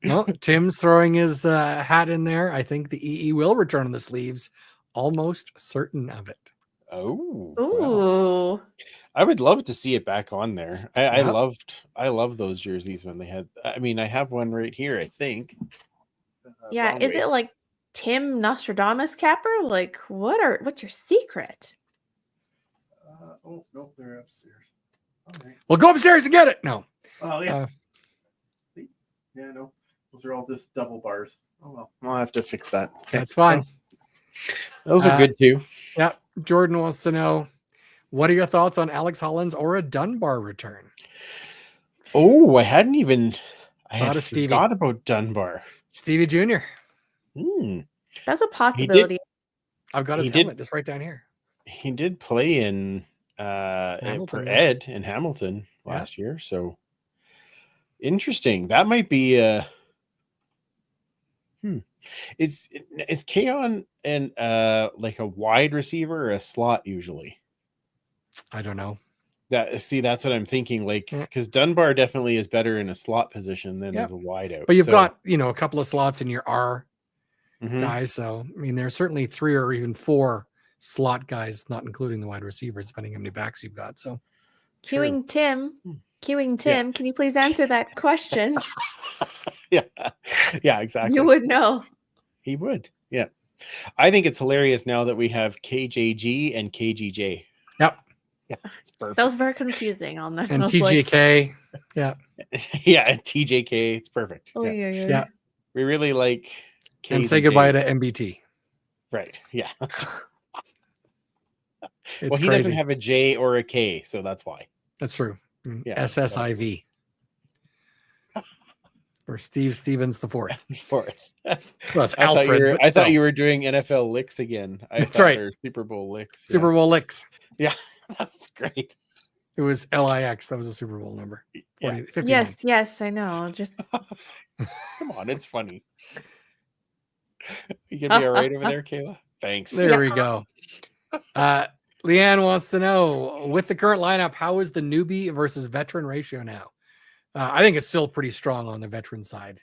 Well, Tim's throwing his hat in there. I think the EE will return on the sleeves. Almost certain of it. Oh, ooh! Wow. I would love to see it back on there. I loved those jerseys when they had. I mean, I have one right here. I think. Yeah, is it like Tim Nostradamus capper? Like, what's your secret? Oh no, they're upstairs. Okay. Well, go upstairs and get it. No. Oh yeah. Yeah, no. Those are all just double bars. Oh well, I'll have to fix that. Okay. That's fine. Those are good too. Yeah. Jordan wants to know, what are your thoughts on Alex Hollins or a Dunbar return? Oh, I had forgot about Dunbar. Stevie Jr. That's a possibility. I've got his helmet just right down here. He did play in for Ed in Hamilton last year, so interesting. That might be Is Keon and like a wide receiver or a slot usually? I don't know. That's what I'm thinking. Like, because Dunbar definitely is better in a slot position than as a wide out. But you've got a couple of slots in your R guys. So I mean, there's certainly 3 or even 4 slot guys, not including the wide receivers, depending how many backs you've got. So queuing Tim, can you please answer that question? Yeah, exactly. You would know. He would. Yeah. I think it's hilarious now that we have KJG and KGJ. Yep. Yeah, it's perfect. That was very confusing on that. And TJK. Yeah. Yeah, and TJK. It's perfect. Oh, Yeah. Yeah. We really like KZJ. And say goodbye to MBT. Right. Yeah. It's well, he crazy. doesn't have a J or a K, so that's why. That's true. Yeah, SSIV. Or Steve Stevens the fourth. Fourth. Well, it's Alfred. I thought you were doing NFL licks again. That's right. Or Super Bowl licks. Super Bowl licks. Yeah, that was great. It was LIX. That was a Super Bowl number. 40, Yeah. 59. Yes, I know. Just Come on, it's funny. You gonna be all right over there, Kayla? Thanks. There we go. Leanne wants to know, with the current lineup, how is the newbie versus veteran ratio now? I think it's still pretty strong on the veteran side.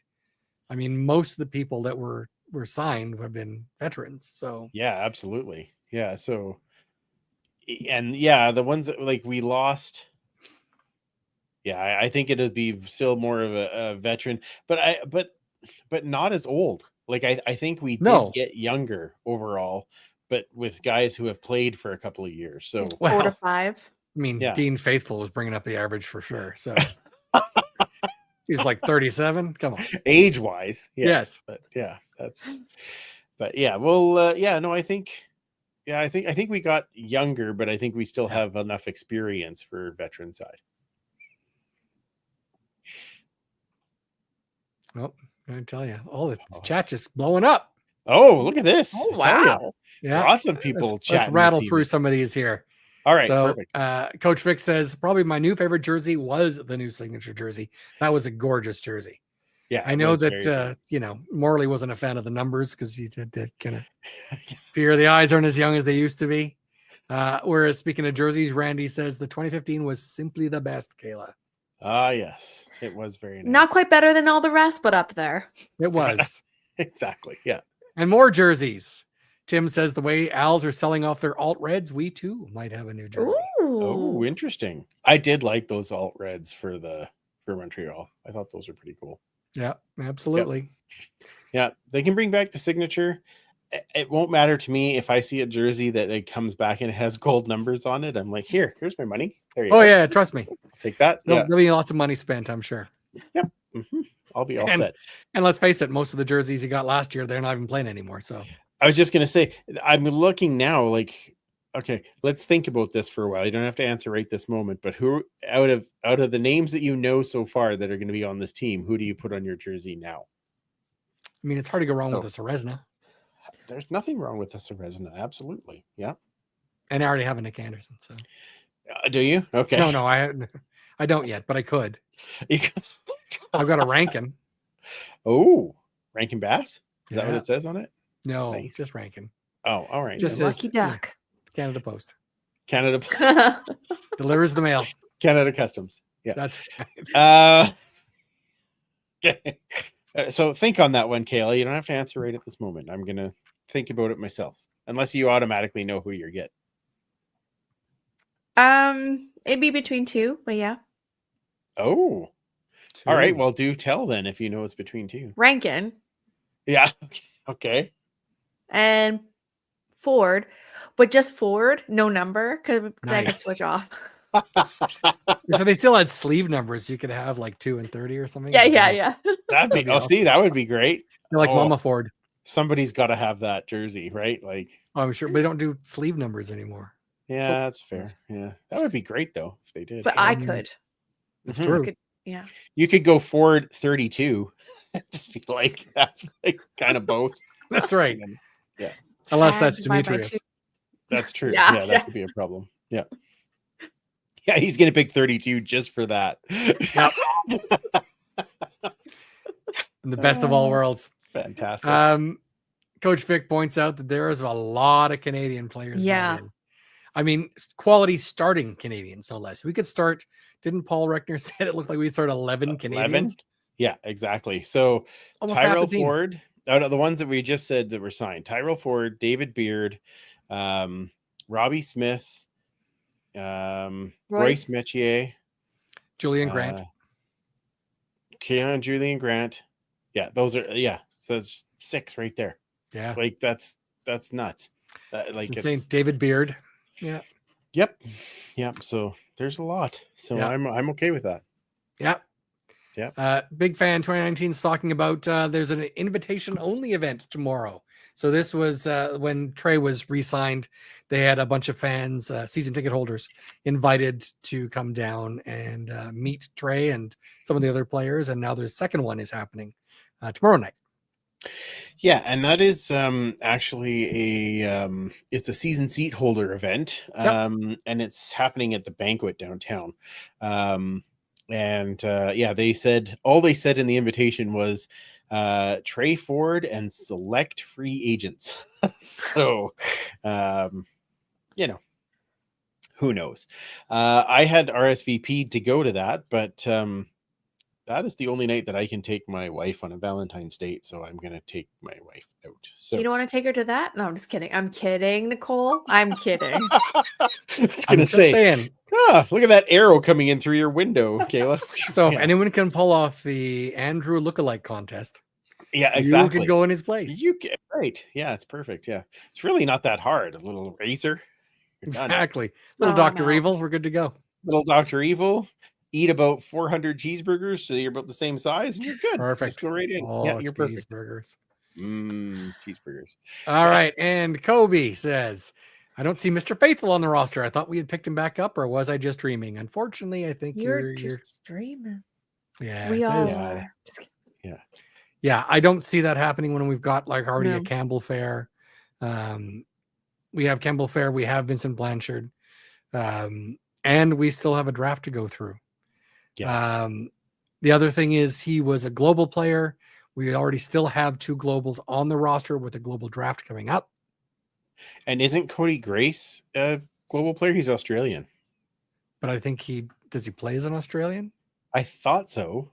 I mean, most of the people that were signed have been veterans. So yeah, absolutely. Yeah. So, and yeah, the ones that like we lost. Yeah, I think it'd be still more of a veteran, but not as old. Like I think we did get younger overall, but with guys who have played for a couple of years. So 4 to 5. I mean, Dean Faithful was bringing up the average for sure. So he's like 37. Come on, age wise, yes. But yeah, but yeah, well, yeah, no, I think we got younger, but I think we still have enough experience for veteran side. Oh, I tell you, all the chat just blowing up. Oh, look at this! Oh, wow! Yeah, lots of people. Let's rattle through some of these here. All right, so perfect. Coach Vic says probably my new favorite jersey was the new signature jersey. That was a gorgeous jersey. Yeah, I know that Morley wasn't a fan of the numbers because he did kind of fear the eyes aren't as young as they used to be. Whereas speaking of jerseys, Randy says the 2015 was simply the best, Kayla. Ah, yes, it was very nice. Not quite better than all the rest, but up there. It was. Exactly. Yeah. And more jerseys. Tim says the way Als are selling off their alt reds, we too might have a new jersey. Ooh. Oh, interesting. I did like those alt reds for Montreal. I thought those were pretty cool. Yeah, absolutely. Yeah, they can bring back the signature. It won't matter to me if I see a jersey that it comes back and it has gold numbers on it. I'm like, here's my money. There you go. Oh yeah, trust me. I'll take that. There'll be lots of money spent, I'm sure. Yep. Mm-hmm. I'll be all set. And let's face it, most of the jerseys you got last year, they're not even playing anymore. So I was just gonna say, I'm looking now. Like, okay, let's think about this for a while. You don't have to answer right this moment, but who out of the names that you know so far that are going to be on this team, who do you put on your jersey now? I mean, it's hard to go wrong with the Ceresna. There's nothing wrong with the Ceresna. Absolutely. Yeah. And I already have a Nick Anderson. So do you? Okay. No, I don't yet, but I could. I've got a Rankin. Oh, Rankin Bass? Is that what it says on it? No, nice. Just Rankin. Oh, all right. Just Lucky Duck. Canada Post. Canada delivers the mail. Canada Customs. Yeah. That's right. Okay. So think on that one, Kayla. You don't have to answer right at this moment. I'm going to think about it myself, unless you automatically know who you're getting. It'd be between 2, but yeah. Oh. 2. All right. Well, do tell then if you know it's between 2. Rankin. Yeah. Okay. And Ford, but just Ford, no number, because I could switch off. So they still had sleeve numbers. You could have like 2 and 30 or something. Yeah. That'd be awesome. See, that would be great. You're like Mama Ford. Somebody's got to have that jersey, right? Like, I'm sure, but they don't do sleeve numbers anymore. Yeah, that's fair. Yeah, that would be great though if they did. But I could. It's true. Yeah, you could go Ford 32. Just be like that, like kind of both. That's right. Yeah, unless that's Demetrius. That's true. Yeah, that could be a problem. Yeah. Yeah, he's gonna pick 32 just for that. Yep. In the best of all worlds. Fantastic. Coach Vic points out that there is a lot of Canadian players. Yeah. I mean, quality starting Canadians, no less. We could start. Didn't Paul Reckner said it looked like we'd start 11 Canadians? 11? Yeah, exactly. So almost Tyrell Ford, out of the ones that we just said that were signed, Tyrell Ford, David Beard, Robbie Smith, Royce Metier, Julian Grant, Julian Grant. Yeah, those are so that's 6 right there. Yeah. Like that's nuts. Like it's insane. David Beard. Yeah. Yep. So there's a lot. So I'm okay with that. Yeah. Yeah. Big Fan 2019 is talking about there's an invitation only event tomorrow. So this was when Trey was re-signed. They had a bunch of fans, season ticket holders, invited to come down and meet Trey and some of the other players. And now their second one is happening tomorrow night. Yeah, and that is actually it's a season seat holder event, and it's happening at the banquet downtown. They said in the invitation was Trey Ford and select free agents. So, who knows? I had RSVP'd to go to that, but that is the only night that I can take my wife on a Valentine's date, so I'm going to take my wife out. So you don't want to take her to that? No, I'm just kidding. I'm kidding, Nicole. I'm kidding. I was going to say, look at that arrow coming in through your window, Kayla. So if anyone can pull off the Andrew lookalike contest, yeah, exactly. You could go in his place. You can, right? Yeah, it's perfect. Yeah, it's really not that hard. A little razor. Exactly. Little Dr. Evil. We're good to go. Little Dr. Evil. Eat about 400 cheeseburgers, so you're about the same size, and you're good. Perfect. Just go right in. Oh, yeah, you're perfect. Cheeseburgers. Cheeseburgers. All right. And Kobe says, I don't see Mr. Faithful on the roster. I thought we had picked him back up, or was I just dreaming? Unfortunately, I think you're just dreaming. Yeah. We all are. Yeah. I don't see that happening when we've got like already a Campbell Fair. We have Campbell Fair. We have Vincent Blanchard. And we still have a draft to go through. Yeah. The other thing is he was a global player. We already still have 2 globals on the roster with a global draft coming up. And isn't Cody Grace a global player? He's Australian. But I think does he play as an Australian? I thought so.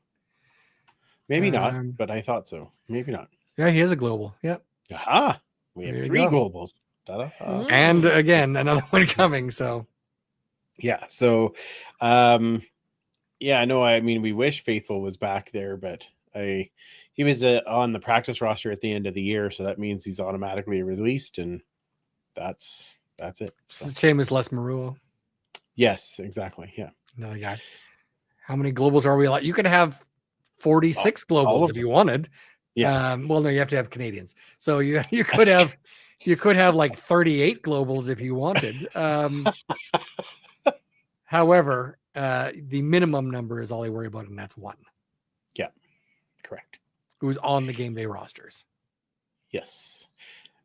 Maybe not, but I thought so. Maybe not. Yeah, he is a global. Yep. Aha. We have 3 globals. And again, another one coming. So yeah. So no, I mean, we wish Faithful was back there, but he was on the practice roster at the end of the year, so that means he's automatically released, and that's it. So. Same as Les Maruo. Yes, exactly. Yeah. Another guy. How many globals are we allowed? You could have 46 globals if you wanted. Yeah. Well, no, you have to have Canadians. So you could have you could have like 38 globals if you wanted. However, the minimum number is all I worry about, and that's 1. Yeah, correct. Who's on the game day rosters? Yes,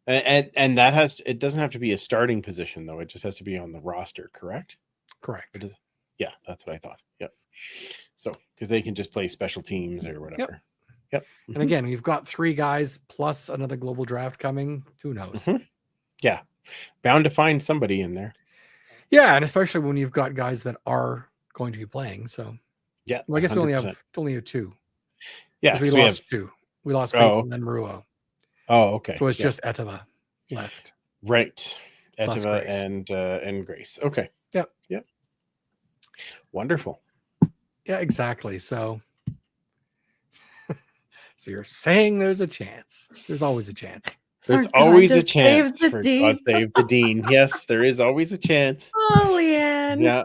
and that it doesn't have to be a starting position though. It just has to be on the roster, correct? Correct. Yeah, that's what I thought. Yep. So because they can just play special teams or whatever. Yep. And again, we've got 3 guys plus another global draft coming. Who knows? Mm-hmm. Yeah, bound to find somebody in there. Yeah, and especially when you've got guys that are going to be playing. So yeah, well, I guess 100%. we only have 2. Yeah, we lost 2. We lost Faith and then Maruo. Oh, okay. So it's just Etava left. Right, Etava and Grace. Okay. Yep. Wonderful. Yeah, exactly. So you're saying there's a chance. There's always a chance. There's always a chance for God save the Dean. Yes, there is always a chance. Oh, Leanne.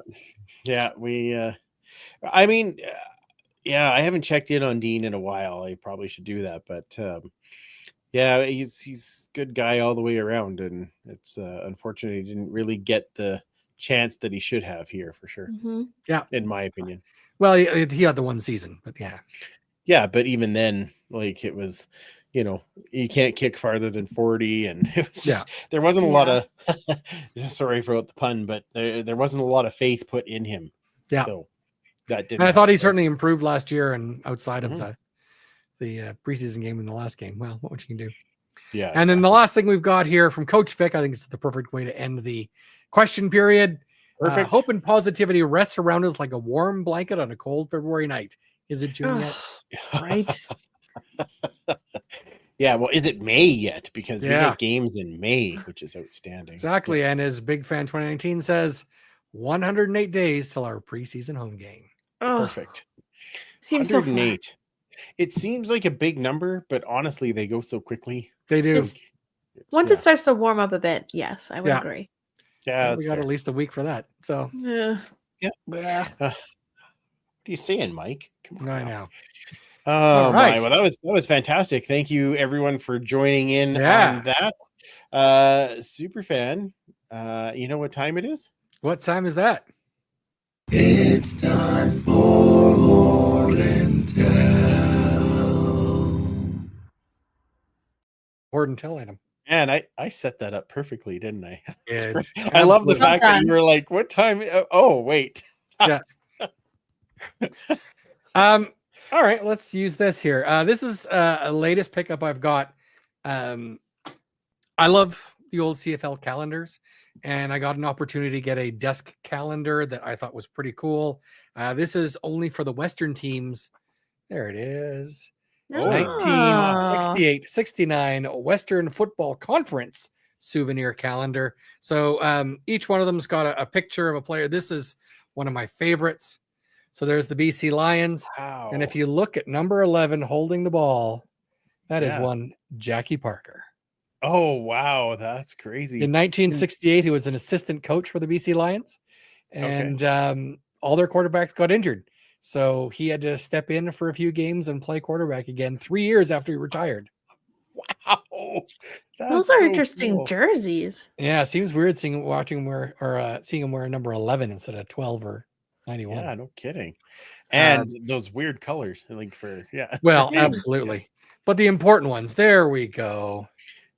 Yeah. I mean, I haven't checked in on Dean in a while. I probably should do that, but he's a good guy all the way around, and it's unfortunate he didn't really get the chance that he should have here for sure. Mm-hmm. Yeah, in my opinion. Well, he had the 1 season, but yeah, but even then, like it was. You can't kick farther than 40, and it was just, there wasn't a lot of sorry for the pun, but there wasn't a lot of faith put in him. Yeah, so that didn't. And I thought he certainly improved last year, and outside of the preseason game and the last game. Well, what you can do. Yeah. And then the last thing we've got here from Coach Vic, I think it's the perfect way to end the question period. Perfect. Hope and positivity rests around us like a warm blanket on a cold February night. Is it June yet? Right. Yeah, well, is it May yet? Because we have games in May, which is outstanding. Exactly. And as Big Fan 2019 says, 108 days till our preseason home game. Perfect. Seems so far. It seems like a big number, but honestly, they go so quickly. They do. Once it starts to warm up a bit, yes, I would agree. Yeah, we got at least a week for that. So yeah. What are you saying, Mike? Come on. I know. Oh my! Well, that was fantastic. Thank you, everyone, for joining in on that. Super fan. You know what time it is? What time is that? It's time for Hoard and Tell. Hoard and Tell item. And I set that up perfectly, didn't I? Yeah, I love the fact that you were like, "What time?" Oh, wait. Yeah. All right, let's use this here. This is a latest pickup I've got. I love the old CFL calendars, and I got an opportunity to get a desk calendar that I thought was pretty cool. This is only for the Western teams. There it is. 1968-69 Western Football Conference souvenir calendar. So each one of them's got a picture of a player. This is one of my favorites. So there's the BC Lions. Wow. And if you look at number 11 holding the ball, that is one Jackie Parker. Oh, wow. That's crazy. In 1968, he was an assistant coach for the BC Lions. And all their quarterbacks got injured. So he had to step in for a few games and play quarterback again 3 years after he retired. Wow. Those are interesting jerseys. Yeah, it seems weird seeing him wear number 11 instead of 12 or 91. Yeah, no kidding. And those weird colors, Well, absolutely. But the important ones, there we go.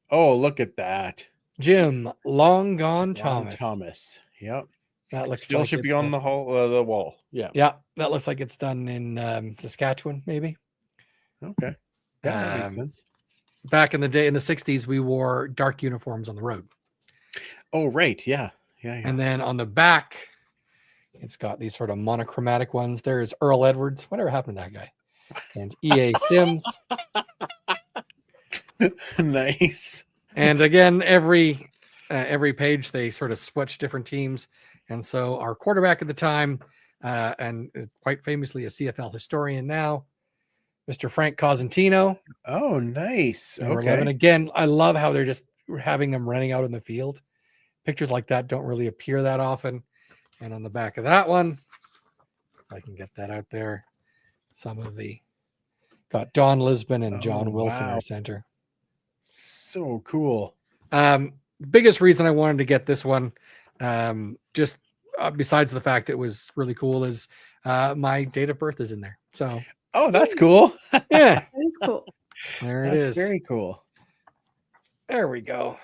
Oh, look at that. Jim Long Gone Thomas. Yep. That looks still should be on the wall. Yeah. Yeah, that looks like it's done in Saskatchewan, maybe. Okay. Yeah, that makes sense. Back in the day, in the 60s, we wore dark uniforms on the road. Oh, right. Yeah. And then on the back, it's got these sort of monochromatic ones. There's Earl Edwards. Whatever happened to that guy? And EA Sims. Nice. And again, every page, they sort of switch different teams. And so our quarterback at the time, and quite famously a CFL historian now, Mr. Frank Cosentino. Oh, nice. Number 11. Again, I love how they're just having them running out in the field. Pictures like that don't really appear that often. And on the back of that one, if I can get that out there, got Don Lisbon and John Wilson in our center. So cool. Biggest reason I wanted to get this one, just besides the fact that it was really cool, is my date of birth is in there. So, that's cool. Yeah, that is cool. There it is. Very cool. There we go.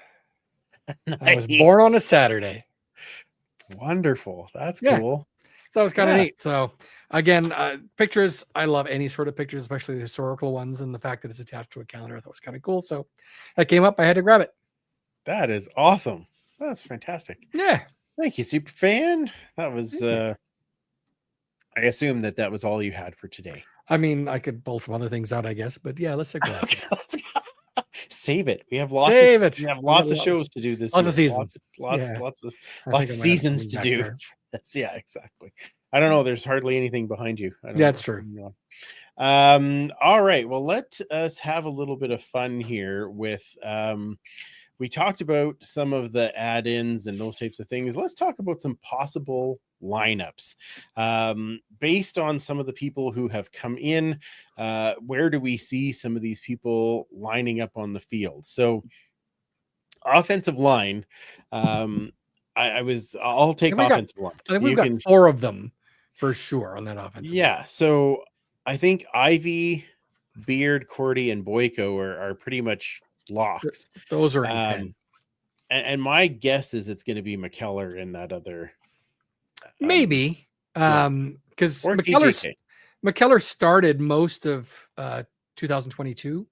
Nice. I was born on a Saturday. Wonderful. That's cool. So that was kind of neat. So again, pictures, I love any sort of pictures, especially the historical ones, and the fact that it's attached to a calendar, I thought was kind of cool. So I came up, I had to grab it. That is awesome. That's fantastic. Yeah. Thank you, super fan. That was I assume that was all you had for today. I mean, I could pull some other things out, I guess, but yeah, let's take that. Save it. We have lots of shows to do this. Lots of seasons. Lots of seasons to do. Yeah, exactly. I don't know. There's hardly anything behind you. That's true. All right. Well, let us have a little bit of fun here with we talked about some of the add-ins and those types of things. Let's talk about some possible lineups based on some of the people who have come in. Where do we see some of these people lining up on the field? So offensive line, I'll take offensive line. I think we've got 4 of them for sure on that offensive line. So I think Ivy, Beard, Cordy, and Boyko are pretty much locks. Those are in and my guess is it's going to be McKellar in that other. Maybe because McKellar started most of 2022.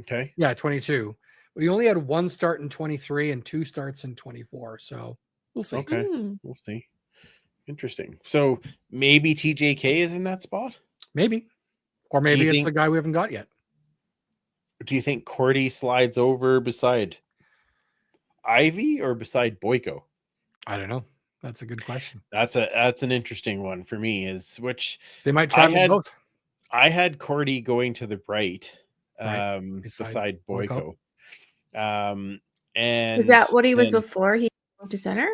Okay. Yeah, 22. We only had 1 start in 23 and 2 starts in 24. So we'll see. Okay. We'll see. Interesting. So maybe TJK is in that spot? Maybe. Or maybe it's the guy we haven't got yet. Do you think Cordy slides over beside Ivy or beside Boyko? I don't know. That's a good question. That's an interesting one for me. Is which they might try both. I had Cordy going to the right, beside Boyko. And Is that what he was then before he moved to center?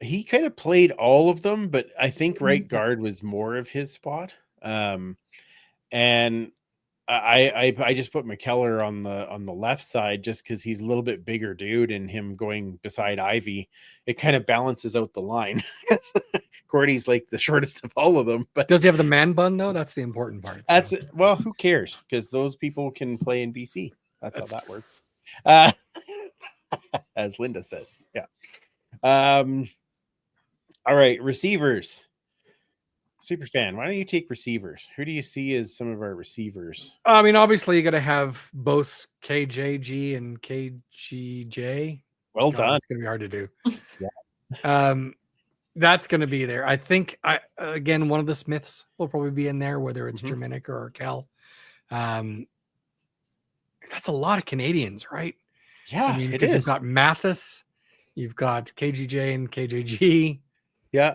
he kind of played all of them, but I think right Mhm. guard was more of his spot. And I just put McKellar on the left side just because he's a little bit bigger dude, and him going beside Ivy, it kind of balances out the line. Cordy's like the shortest of all of them, but Does he have the man bun though? That's the important part. that's it. Well, who cares? Because those people can play in BC. That's how that works. As Linda says, yeah. All right, receivers. Superfan, why don't you take receivers? Who do you see as some of our receivers? I mean, obviously, you got to have both KJG and KGJ. Well God, done. it's going to be hard to do. Yeah. That's going to be there. I think, again, one of the Smiths will probably be in there, whether it's Germanic or Cal. That's a lot of Canadians, right? Yeah, I mean, it because is. you've got Mathis, you've got KGJ and KJG. Yeah.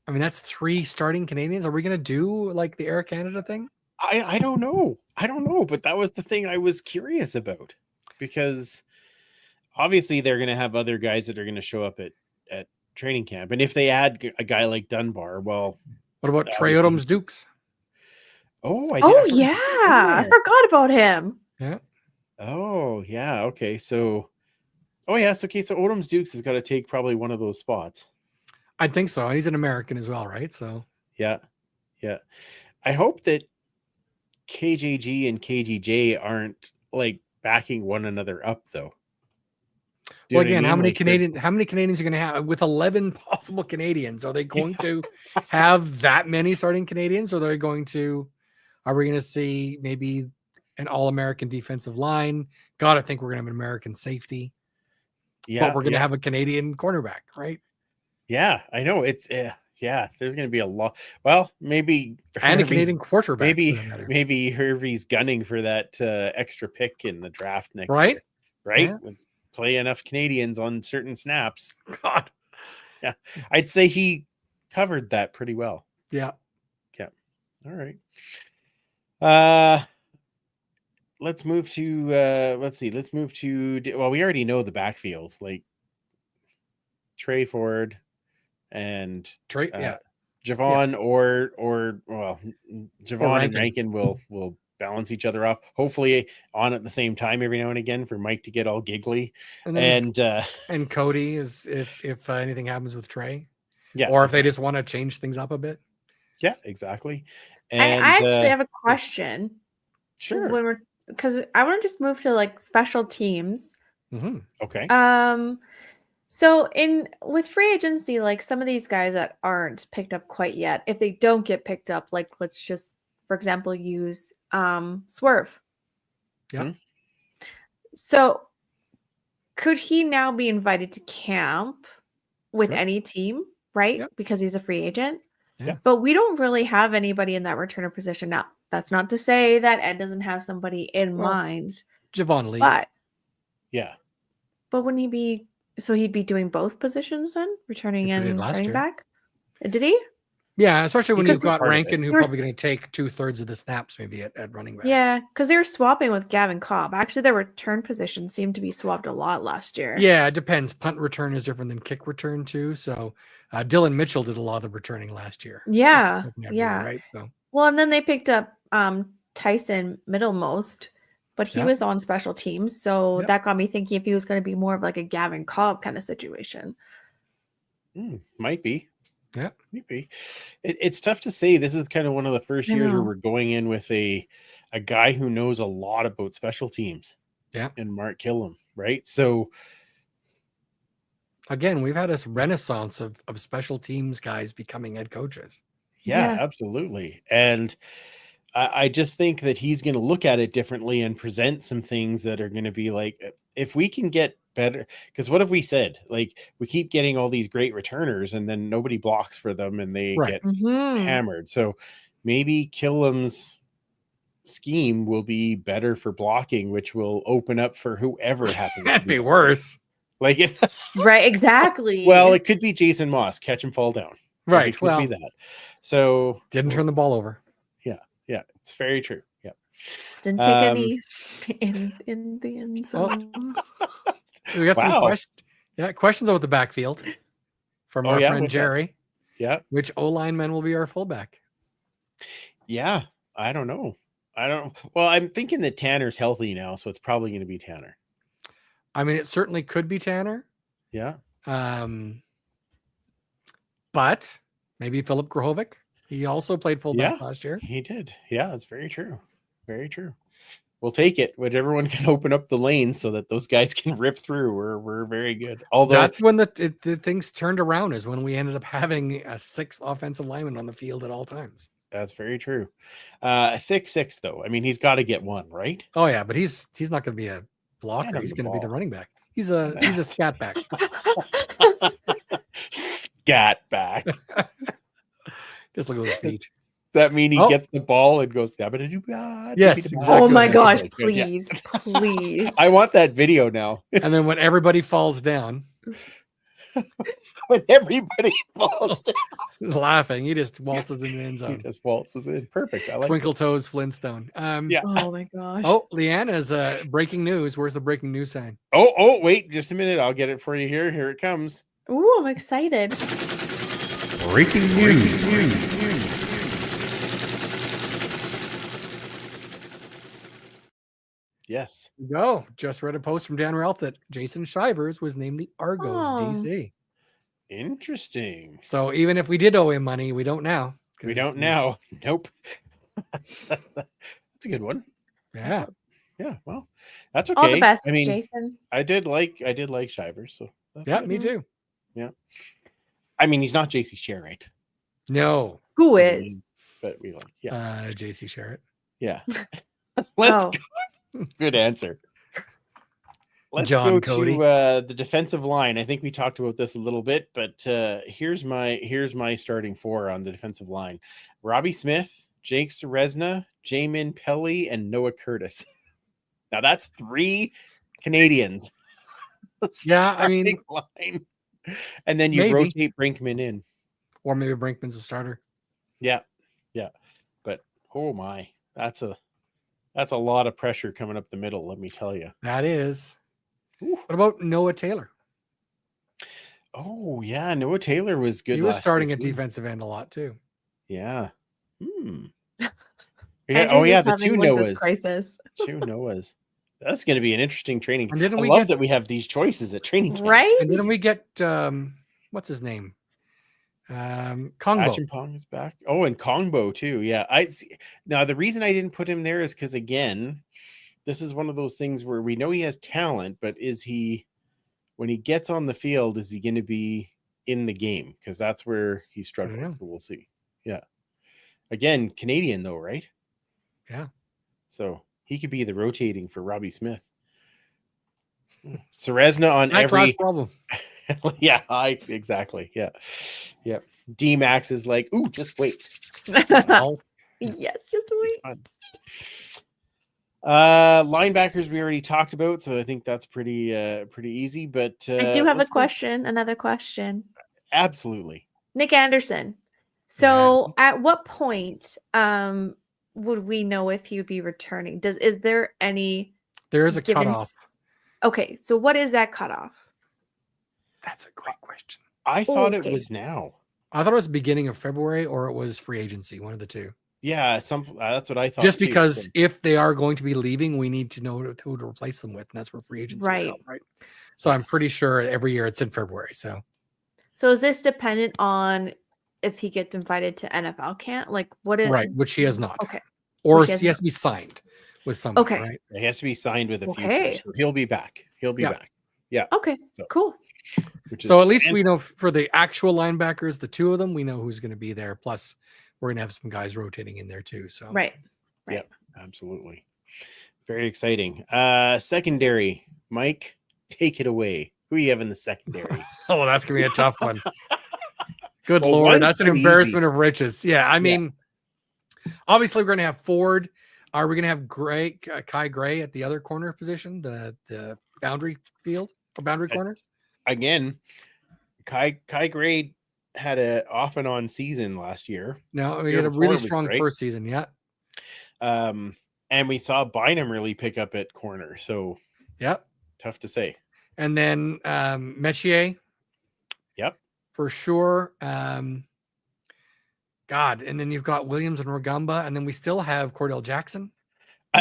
I mean, that's 3 starting Canadians. Are we going to do like the Air Canada thing? I don't know. I don't know, but that was the thing I was curious about, because obviously they're going to have other guys that are going to show up at training camp. And if they add a guy like Dunbar, well, What about Trey Odom's Dukes? Oh, Yeah. I forgot about him. Yeah. Oh, yeah. Okay. So, oh, yeah. So, okay. So Odom's Dukes has got to take probably one of those spots. I think so. He's an American as well, right? So, yeah. Yeah. I hope that KJG and KGJ aren't like backing one another up, though. Well, again, how many Canadians are going to have with 11 possible Canadians? Are they going to have that many starting Canadians, or are we going to see maybe an all-American defensive line? God, I think we're going to have an American safety. Yeah. But we're going to have a Canadian cornerback, right? Yeah, I know. It's yeah, there's going to be a lot. Well, maybe and a Canadian quarterback. Maybe Hervey's gunning for that extra pick in the draft next year. Right? Yeah. Play enough Canadians on certain snaps. God. Yeah. I'd say he covered that pretty well. Yeah. Yeah. All right. Let's move to well, we already know the backfield, like Trey Ford and Trey, Javon or Javon and Rankin will balance each other off, hopefully on at the same time every now and again for Mike to get all giggly. And Cody is if anything happens with Trey, yeah, or if they just want to change things up a bit. Yeah, exactly. And I actually have a question. Sure. Because I want to just move to like special teams. Okay. So with free agency, like some of these guys that aren't picked up quite yet, if they don't get picked up, like let's just, for example, use Swerve. Yeah. So could he now be invited to camp with any team, right? Yep. Because he's a free agent. Yeah. But we don't really have anybody in that returner position now. That's not to say that Ed doesn't have somebody in mind. Javon Lee. But yeah. But wouldn't he be? So he'd be doing both positions then, returning and running back. Did he? Yeah, especially when you've got part of Rankin, who's probably going to take 2/3 of the snaps, maybe at running back. Yeah, because they were swapping with Gavin Cobb. Actually, their return positions seemed to be swapped a lot last year. Yeah, it depends. Punt return is different than kick return too. So Dylan Mitchell did a lot of the returning last year. Yeah, right. So well, and then they picked up Tyson Middlemost, but he was on special teams, so that got me thinking if he was going to be more of like a Gavin Cobb kind of situation. Might be. Yeah, maybe. It's tough to say. This is kind of one of the first years where we're going in with a guy who knows a lot about special teams. Yeah, and Mark Killam, right? So again, we've had this renaissance of special teams guys becoming head coaches. Yeah. Absolutely. And I just think that he's going to look at it differently and present some things that are going to be like, if we can get better, because what have we said? Like, we keep getting all these great returners and then nobody blocks for them and they get hammered. So maybe Killam's scheme will be better for blocking, which will open up for whoever happens. That'd be worse. Like it, right? Exactly. Well, it could be Jason Moss, catch and fall down. Right. It could be that. So didn't turn the ball over. Yeah, it's very true. Yeah. Didn't take any in the end zone. We got some Wow. questions about the backfield from our friend what's that? Jerry. Yeah. Which O-lineman will be our fullback? Yeah. I don't know. Well, I'm thinking that Tanner's healthy now, so it's probably going to be Tanner. I mean, it certainly could be Tanner. Yeah. But maybe Philip Grahovic. He also played fullback last year. He did. Yeah, that's very true. Very true. We'll take it. When everyone can open up the lanes so that those guys can rip through. We're very good. Although that's when the things turned around, is when we ended up having a 6 offensive lineman on the field at all times. That's very true. Thick 6 though. I mean, he's got to get one, right? Oh yeah, but he's not going to be a blocker. He's going to be the running back. He's a scat back. Scat back. Just look at his feet. That mean he gets the ball and goes, yes, exactly. Oh my gosh, please, please. I want that video now. And then when everybody falls down. When everybody falls down. Laughing, he just waltzes in the end zone. He just waltzes in. Perfect. I like Twinkle Toes Flintstone. Yeah. Oh my gosh. Oh, Leanna's breaking news. Where's the breaking news sign? Oh, wait, just a minute. I'll get it for you here. Here it comes. Ooh, I'm excited. Breaking news. Yes. Go. Just read a post from Dan Ralph that Jason Shivers was named the Argos DC. Interesting. So even if we did owe him money, we don't now. We don't now. Nope. That's a good one. Yeah. Yeah. Well, that's okay. All the best, I mean, Jason. I did like Shivers. So yeah, me too. Yeah. I mean, he's not JC Sherritt. No. Who is? But we like, JC Sherritt. Yeah. Let's Oh. go. Good answer. Let's John go Cody. to the defensive line. I think we talked about this a little bit, but here's my starting 4 on the defensive line: Robbie Smith, Jake Serezna, Jamin Pelly, and Noah Curtis. Now that's 3 Canadians. Yeah, I mean, line. And then you maybe. rotate Brinkman in. Or maybe Brinkman's a starter. Yeah. But oh my, that's a lot of pressure coming up the middle, let me tell you. That is. Ooh. What about Noah Taylor? Oh yeah, Noah Taylor was good. He was starting year, at defensive end a lot too. Yeah. Yeah. Andrew's The having 2 one of his Noahs. crisis. 2 Noahs. That's going to be an interesting training. And didn't I we love get- that we have these choices at training camp. Right? And didn't we get what's his name? Kongbo. Achimpong is back. Oh, and Kongbo too. Yeah. Now the reason I didn't put him there is because again, this is one of those things where we know he has talent, but is he, when he gets on the field, is he going to be in the game? Because that's where he's struggling. So we'll see. Yeah. Again, Canadian though, right? Yeah. So he could be the rotating for Robbie Smith. Serezna on High class every problem. yeah, exactly. Yeah. D Max is like, ooh, just wait. Yes, just wait. Linebackers we already talked about, so I think that's pretty easy. But I do have a let's go. question. Another question. Absolutely. Nick Anderson. So at what point would we know if he would be returning? Is there any There is a given cutoff. Okay, so what is that cutoff? That's a great question. I thought okay. it was now. I thought it was beginning of February or it was free agency, one of the two. Yeah, that's what I thought. Just too, because so- if they are going to be leaving, we need to know who to replace them with, and that's where free agency Right. is, right? So I'm pretty sure every year it's in February. So is this dependent on if he gets invited to NFL camp? Like what is right, which he has not. Okay. Or Which he he has has to be signed with someone. Okay. Right? It has to be signed with a Okay. future. So he'll be back. He'll be Yeah. back. Yeah. Okay, So- cool. So at least we know for the actual linebackers, the 2 of them, we know who's going to be there. Plus, we're going to have some guys rotating in there too. So Right. Yep, absolutely. Very exciting. Secondary, Mike, take it away. Who you have in the secondary? Oh, that's gonna be a tough one. Good Well, Lord, one's that's an pretty embarrassment of riches. Yeah, I mean, obviously we're gonna have Ford. Are we gonna have Kai Gray at the other corner position, the boundary field or boundary corner? Again, Kai Gray had a off and on season last year. No, we Year had a before really was strong great. first season. Yeah, And we saw Bynum really pick up at corner. So Yep. tough to say. And then Metier. Yep. For sure. God. And then you've got Williams and Rugamba. And then we still have Cordell Jackson.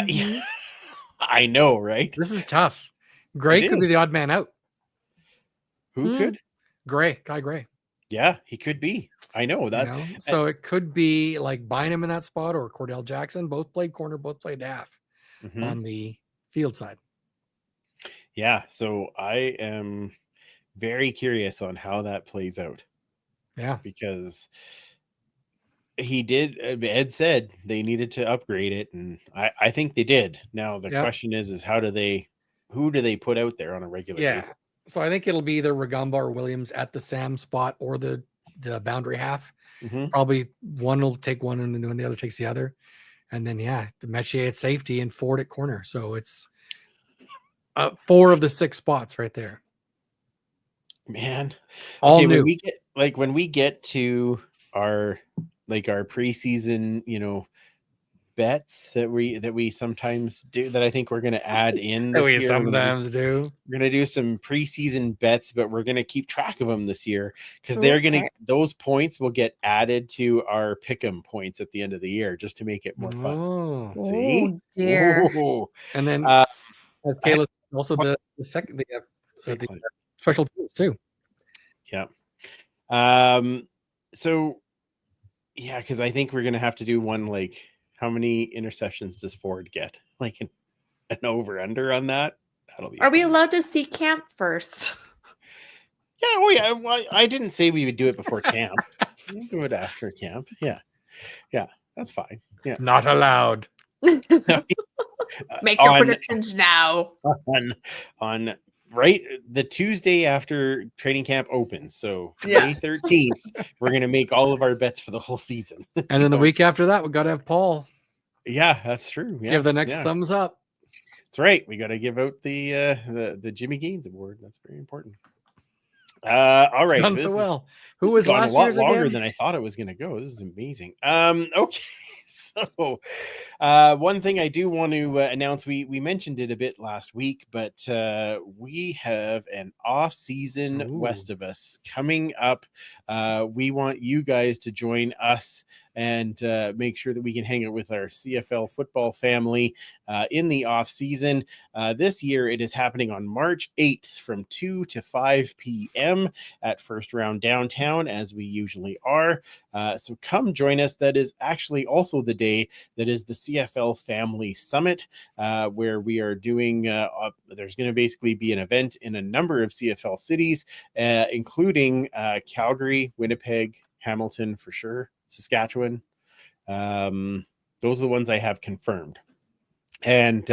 Yeah, I know, right? This is tough. Gray could be the odd man out. Who could? Guy Gray. Yeah, he could be. I know that. You know? So it could be like Bynum in that spot or Cordell Jackson. Both played corner, both played half on the field side. Yeah. So I am very curious on how that plays out. Yeah. Because Ed said they needed to upgrade it. And I think they did. Now the question is who do they put out there on a regular basis? So I think it'll be either Rugamba or Williams at the Sam spot or the boundary half. Probably one will take one and then the other takes the other. And then, the Metier at safety and Ford at corner. So it's 4 of the 6 spots right there. Man. All new. When we get to our preseason, bets that we sometimes do, that I think we're going to add in this year. Sometimes do. We're going to do some preseason bets, but we're going to keep track of them this year because those points will get added to our pick'em points at the end of the year just to make it more fun. See? Oh, dear. Ooh. And then as Kayla, also the second, the special teams too. Yeah. So yeah, because I think we're going to have to do one, how many interceptions does Ford get? Like an over-under on that? That'll be. Are we allowed to see camp first? Yeah. Oh, yeah. Well, I didn't say we would do it before camp. We'll do it after camp. Yeah. Yeah. That's fine. Yeah. Not allowed. Make your predictions now. On the Tuesday after training camp opens. So May 13th, we're going to make all of our bets for the whole season. And then the week after that, we got to have Paul. Yeah, that's true. Yeah, give the next thumbs up. That's right. We got to give out the Jimmy Gaines Award. That's very important. All right. Done so well. Who was last year's again? Longer than I thought it was going to go. This is amazing. Okay. So one thing I do want to announce, we mentioned it a bit last week, but we have an off-season West of Us coming up. We want you guys to join us and make sure that we can hang out with our CFL football family in the off season. This year, it is happening on March 8th from 2 to 5 p.m. at First Round Downtown, as we usually are. So come join us. That is actually also the day that is the CFL Family Summit, where we are doing, there's going to basically be an event in a number of CFL cities, including Calgary, Winnipeg, Hamilton for sure, Saskatchewan. Those are the ones I have confirmed. And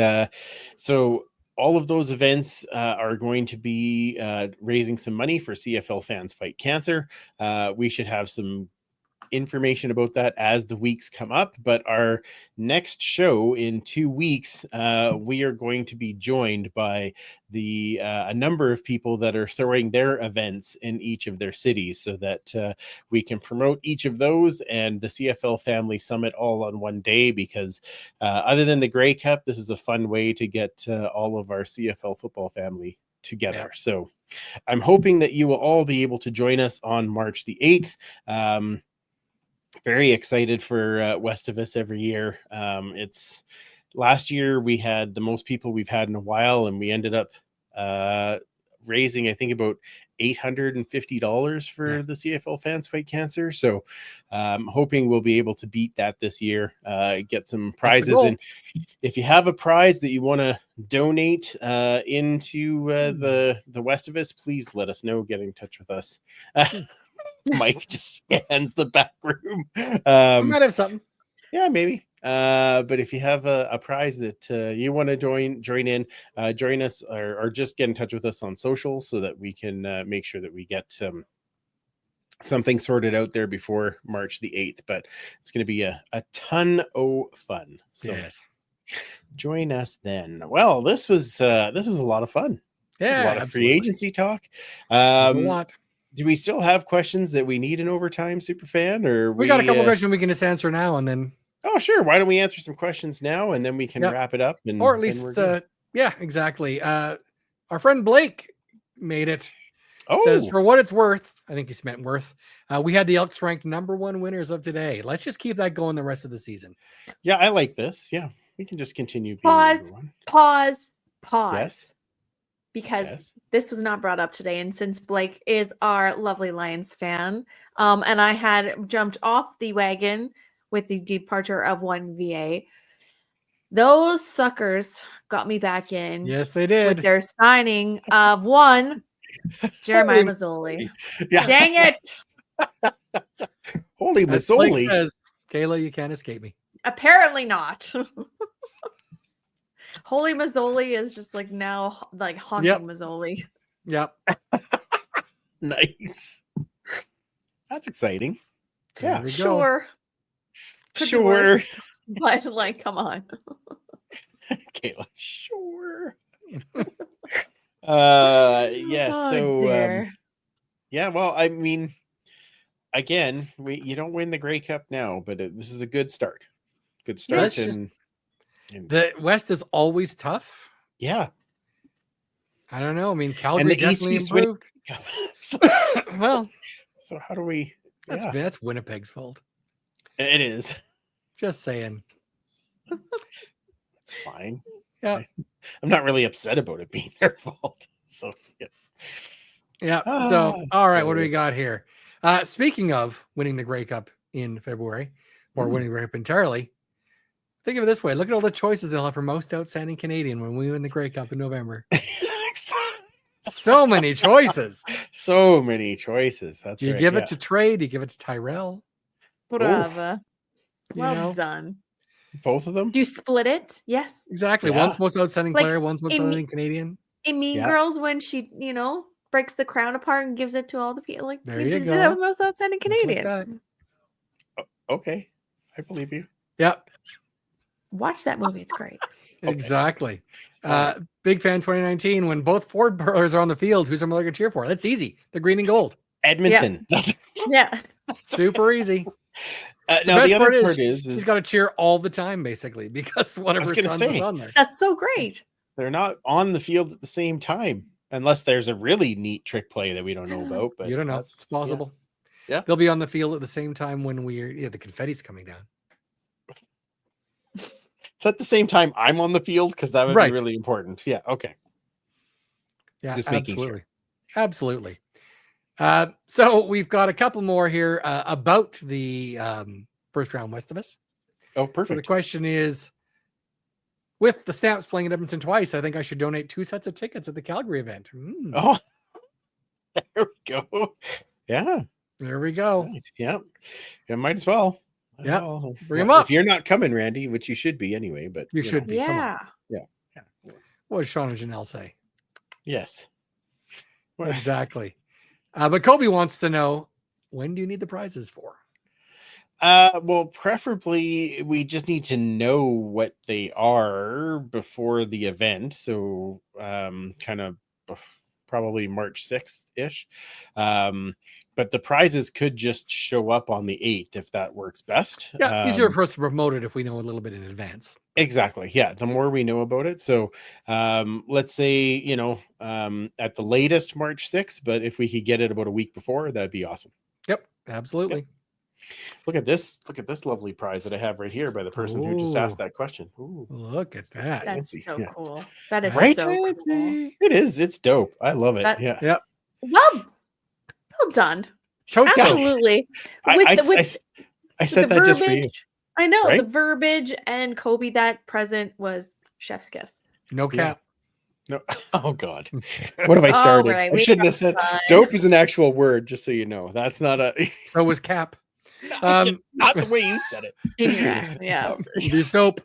so all of those events are going to be raising some money for CFL Fans Fight Cancer. We should have some information about that as the weeks come up, but our next show in 2 weeks, we are going to be joined by a number of people that are throwing their events in each of their cities, so that we can promote each of those and the CFL Family Summit all on one day, because other than the Grey Cup, this is a fun way to get all of our CFL football family together. So I'm hoping that you will all be able to join us on March the 8th. Very excited for West of Us every year. It's last year we had the most people we've had in a while, and we ended up raising, I think, about $850 for the CFL Fans Fight Cancer. So hoping we'll be able to beat that this year, get some prizes. And if you have a prize that you want to donate into the West of Us, please let us know. Get in touch with us. Mike just scans the back room. We might have something. Yeah, maybe. But if you have a prize that you want to join in, join us, or just get in touch with us on socials so that we can make sure that we get something sorted out there before March the 8th. But it's going to be a ton of fun. So join us then. Well, this was a lot of fun. Yeah, a lot of free agency talk. A lot. Do we still have questions that we need in overtime, Superfan? Or we got a couple questions we can just answer now, and then Oh, sure. Why don't we answer some questions now and then we can Yep. wrap it up? And Or at then least, we're good. yeah, exactly. Our friend Blake made it. Oh, Says, for what it's worth, I think he's meant worth, we had the Elks ranked #1 winners of today. Let's just keep that going the rest of the season. yeah, I like this. Yeah, we can just continue being Pause. #1. Pause. Yes. Because Yes. this was not brought up today, and since Blake is our lovely Lions fan, and I had jumped off the wagon with the departure of one VA, those suckers got me back in. Yes, they did. With their signing of one Jeremiah Mazzoli. Yeah. Dang it! Holy As Blake Mazzoli. says, Kayla, you can't escape me. Apparently not. Holy Mazzoli is just like now like haunting Yep. Mazzoli. Yep. Nice. That's exciting. There Yeah. we go. Sure. Could be Sure. worse, but like, come on. Kayla, sure. Yeah, Oh, so dear. yeah, well, I mean, again, you don't win the Grey Cup now, but this is a good start. Good start. Let's just- and The West is always tough. yeah. I don't know. I mean, And Calgary the East definitely keeps winning. improved. so, Well, so how do we that's Winnipeg's fault. It is. Just saying. It's fine. Yeah. I'm not really upset about it being their fault. So yeah. Yeah. Ah, So, all right, what do yeah. we got here? Speaking of winning the Grey Cup in February, or winning the Grey Cup entirely, think of it this way: look at all the choices they'll have for most outstanding Canadian when we win the Grey Cup in November. So many choices. So many choices. That's Do you right. give yeah. it to Trey? Do you give it to Tyrell? Brava. You Well know? done. Both of them? Do you split it? Yes. Exactly. Yeah. One's most outstanding Like, player, one's most in- outstanding Canadian. In Mean Yeah. Girls, when she, breaks the crown apart and gives it to all the people, like There you you just go. do that with most outstanding Just like Canadian. that. Okay. I believe you. Yep. Watch that movie; it's great. Okay. Exactly. All Big fan 2019. When both Ford brothers are on the field, who's someone going to cheer for? That's easy. The green and gold. Edmonton. That's Yeah. Super easy. now the other part part is she's got to cheer all the time, basically, because one of I was her gonna sons is say. on there. That's so great. they're not on the field at the same time, unless there's a really neat trick play that we don't know about. But You don't know. that's- It's possible. Yeah. They'll be on the field at the same time when the confetti's coming down. It's at the same time I'm on the field because that would Right. be really important. Yeah. Okay. Yeah, Just making sure. Absolutely. So we've got a couple more here about the first round west of us. Oh, So the perfect. question is, with the Stamps playing at Edmonton twice, I think I should donate 2 sets of tickets at the Calgary event. Oh, there we go. Yeah. There we go. Right. Yeah. Yeah. Might as well. Yeah. Well, Bring 'em well, up. If you're not coming, Randy, which you should be anyway, but You should be. Come on. Yeah. What does Sean and Janelle say? Yes. Exactly. But Kobe wants to know, when do you need the prizes for? Well, preferably we just need to know what they are before the event. So, kind of probably March 6th ish. But the prizes could just show up on the 8th if that works best. Yeah, easier for us to promote it if we know a little bit in advance. Exactly. Yeah. The more we know about it. So, let's say, at the latest March 6th, but if we could get it about a week before, that'd be awesome. Yep, absolutely. Look at this lovely prize that I have right here by the person who just asked Ooh. that question. Ooh, Look at that. That's Fancy, so yeah. cool. That is Right? so cool. Fancy. it is. It's dope. I love it. That- Yeah. Yep. Well done. Totes go. Absolutely. I said the that just for you. verbiage. I know Right? the verbiage and Kobe, that present was chef's kiss. No cap. No. Oh God. What have I started? right, I we shouldn't have got said time. dope is an actual word, just so you know. That's not a So was cap. Um, not the way you said it. In your ass, yeah. He's dope.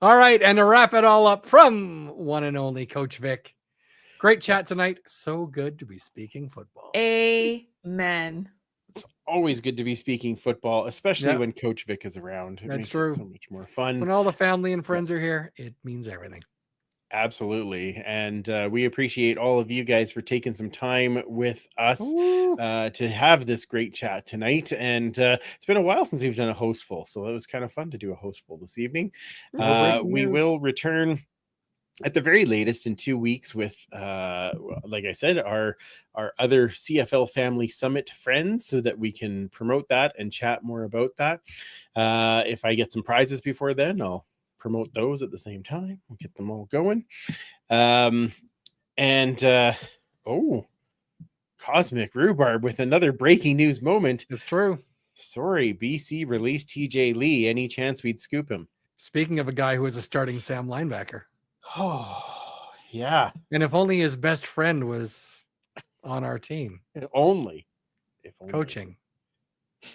All right. And to wrap it all up from one and only Coach Vic. Great chat tonight. So good to be speaking football. Amen. It's always good to be speaking football, especially Yeah. when Coach Vic is around. It That's makes true. it so much more fun. When all the family and friends are here, it means everything. Absolutely. And we appreciate all of you guys for taking some time with us to have this great chat tonight. And it's been a while since we've done a hostful, so it was kind of fun to do a hostful this evening. We will return at the very latest in 2 weeks with like I said, our other CFL Family Summit friends, so that we can promote that and chat more about that. If I get some prizes before then, I'll promote those at the same time. We'll get them all going. Cosmic Rhubarb with another breaking news moment. It's true. Sorry, BC released TJ Lee. Any chance we'd scoop him? Speaking of a guy who was a starting Sam linebacker. Oh, yeah. And if only his best friend was on our team. If only. Coaching.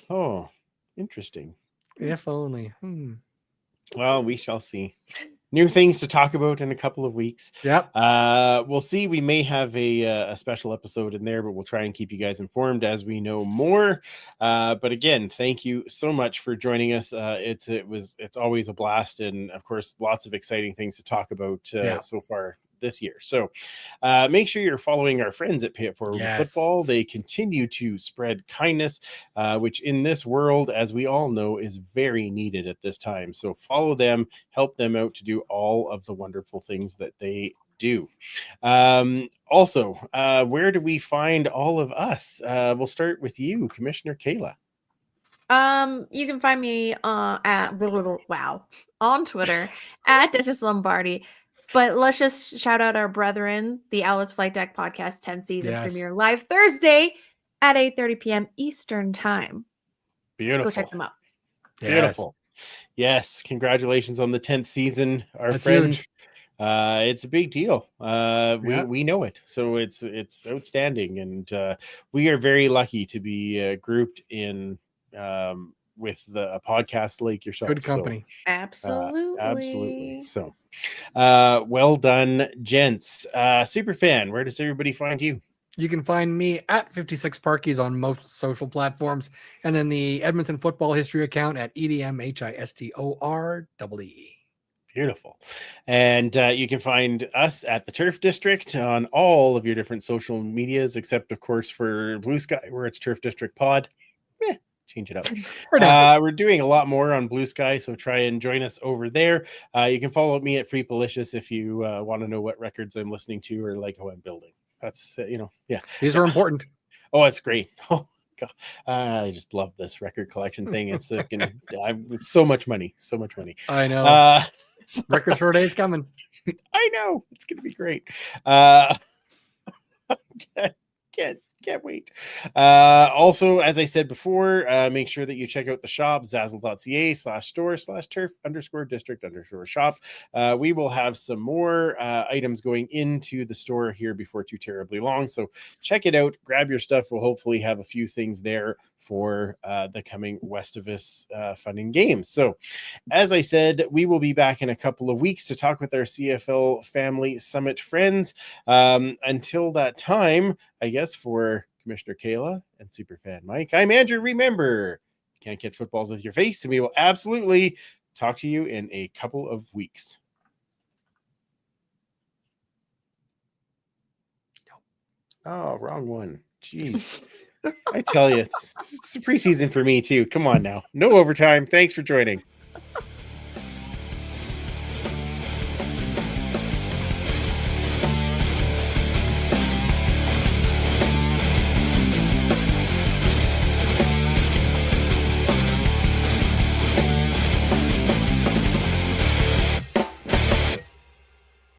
Oh, interesting. If only. Well, we shall see. New things to talk about in a couple of weeks. Yep. We'll see. We may have a special episode in there, but we'll try and keep you guys informed as we know more. But again, thank you so much for joining us. It's always a blast, and of course, lots of exciting things to talk about so far this year. So make sure you're following our friends at Pay It Forward Football. They continue to spread kindness, which in this world, as we all know, is very needed at this time. So follow them, help them out to do all of the wonderful things that they do. Also, where do we find all of us? We'll start with you, Commissioner Kayla. You can find me on Twitter at Duchess Lombardi. But let's just shout out our brethren, the Alice Flight Deck Podcast 10th season premiere live Thursday at 8:30 p.m. Eastern Time. Beautiful. Go check them out. Beautiful. Yes. Congratulations on the 10th season, our That's friends. Huge. It's a big deal. We know it. So it's outstanding. And we are very lucky to be grouped in with a podcast like yourself. Good company. So, absolutely. So well done, gents. Superfan, where does everybody find you? You can find me at 56 Parkies on most social platforms, and then the Edmonton Football History account at EDMHISTOREE. Beautiful. And you can find us at the Turf District on all of your different social medias, except of course for Blue Sky, where it's Turf District Pod. Change it up. We're doing a lot more on Blue Sky, so try and join us over there. You can follow me at Freepalicious if you want to know what records I'm listening to or like how I'm building. That's These are important. Oh, it's great. Oh God, I just love this record collection thing. It's it's so much money. I know. Record Store Day is coming. I know, it's gonna be great. Can't wait. Also, as I said before, make sure that you check out the shop, zazzle.ca/store/turf_district_shop. We will have some more items going into the store here before too terribly long. So check it out, grab your stuff. We'll hopefully have a few things there for the coming Westivus fun and games. So as I said, we will be back in a couple of weeks to talk with our CFL Family Summit friends. Until that time, I guess for Commissioner Kayla and Superfan Mike, I'm Andrew. Remember, you can't catch footballs with your face, and we will absolutely talk to you in a couple of weeks. Oh, wrong one. Jeez. I tell you, it's preseason for me too. Come on now. No overtime. Thanks for joining.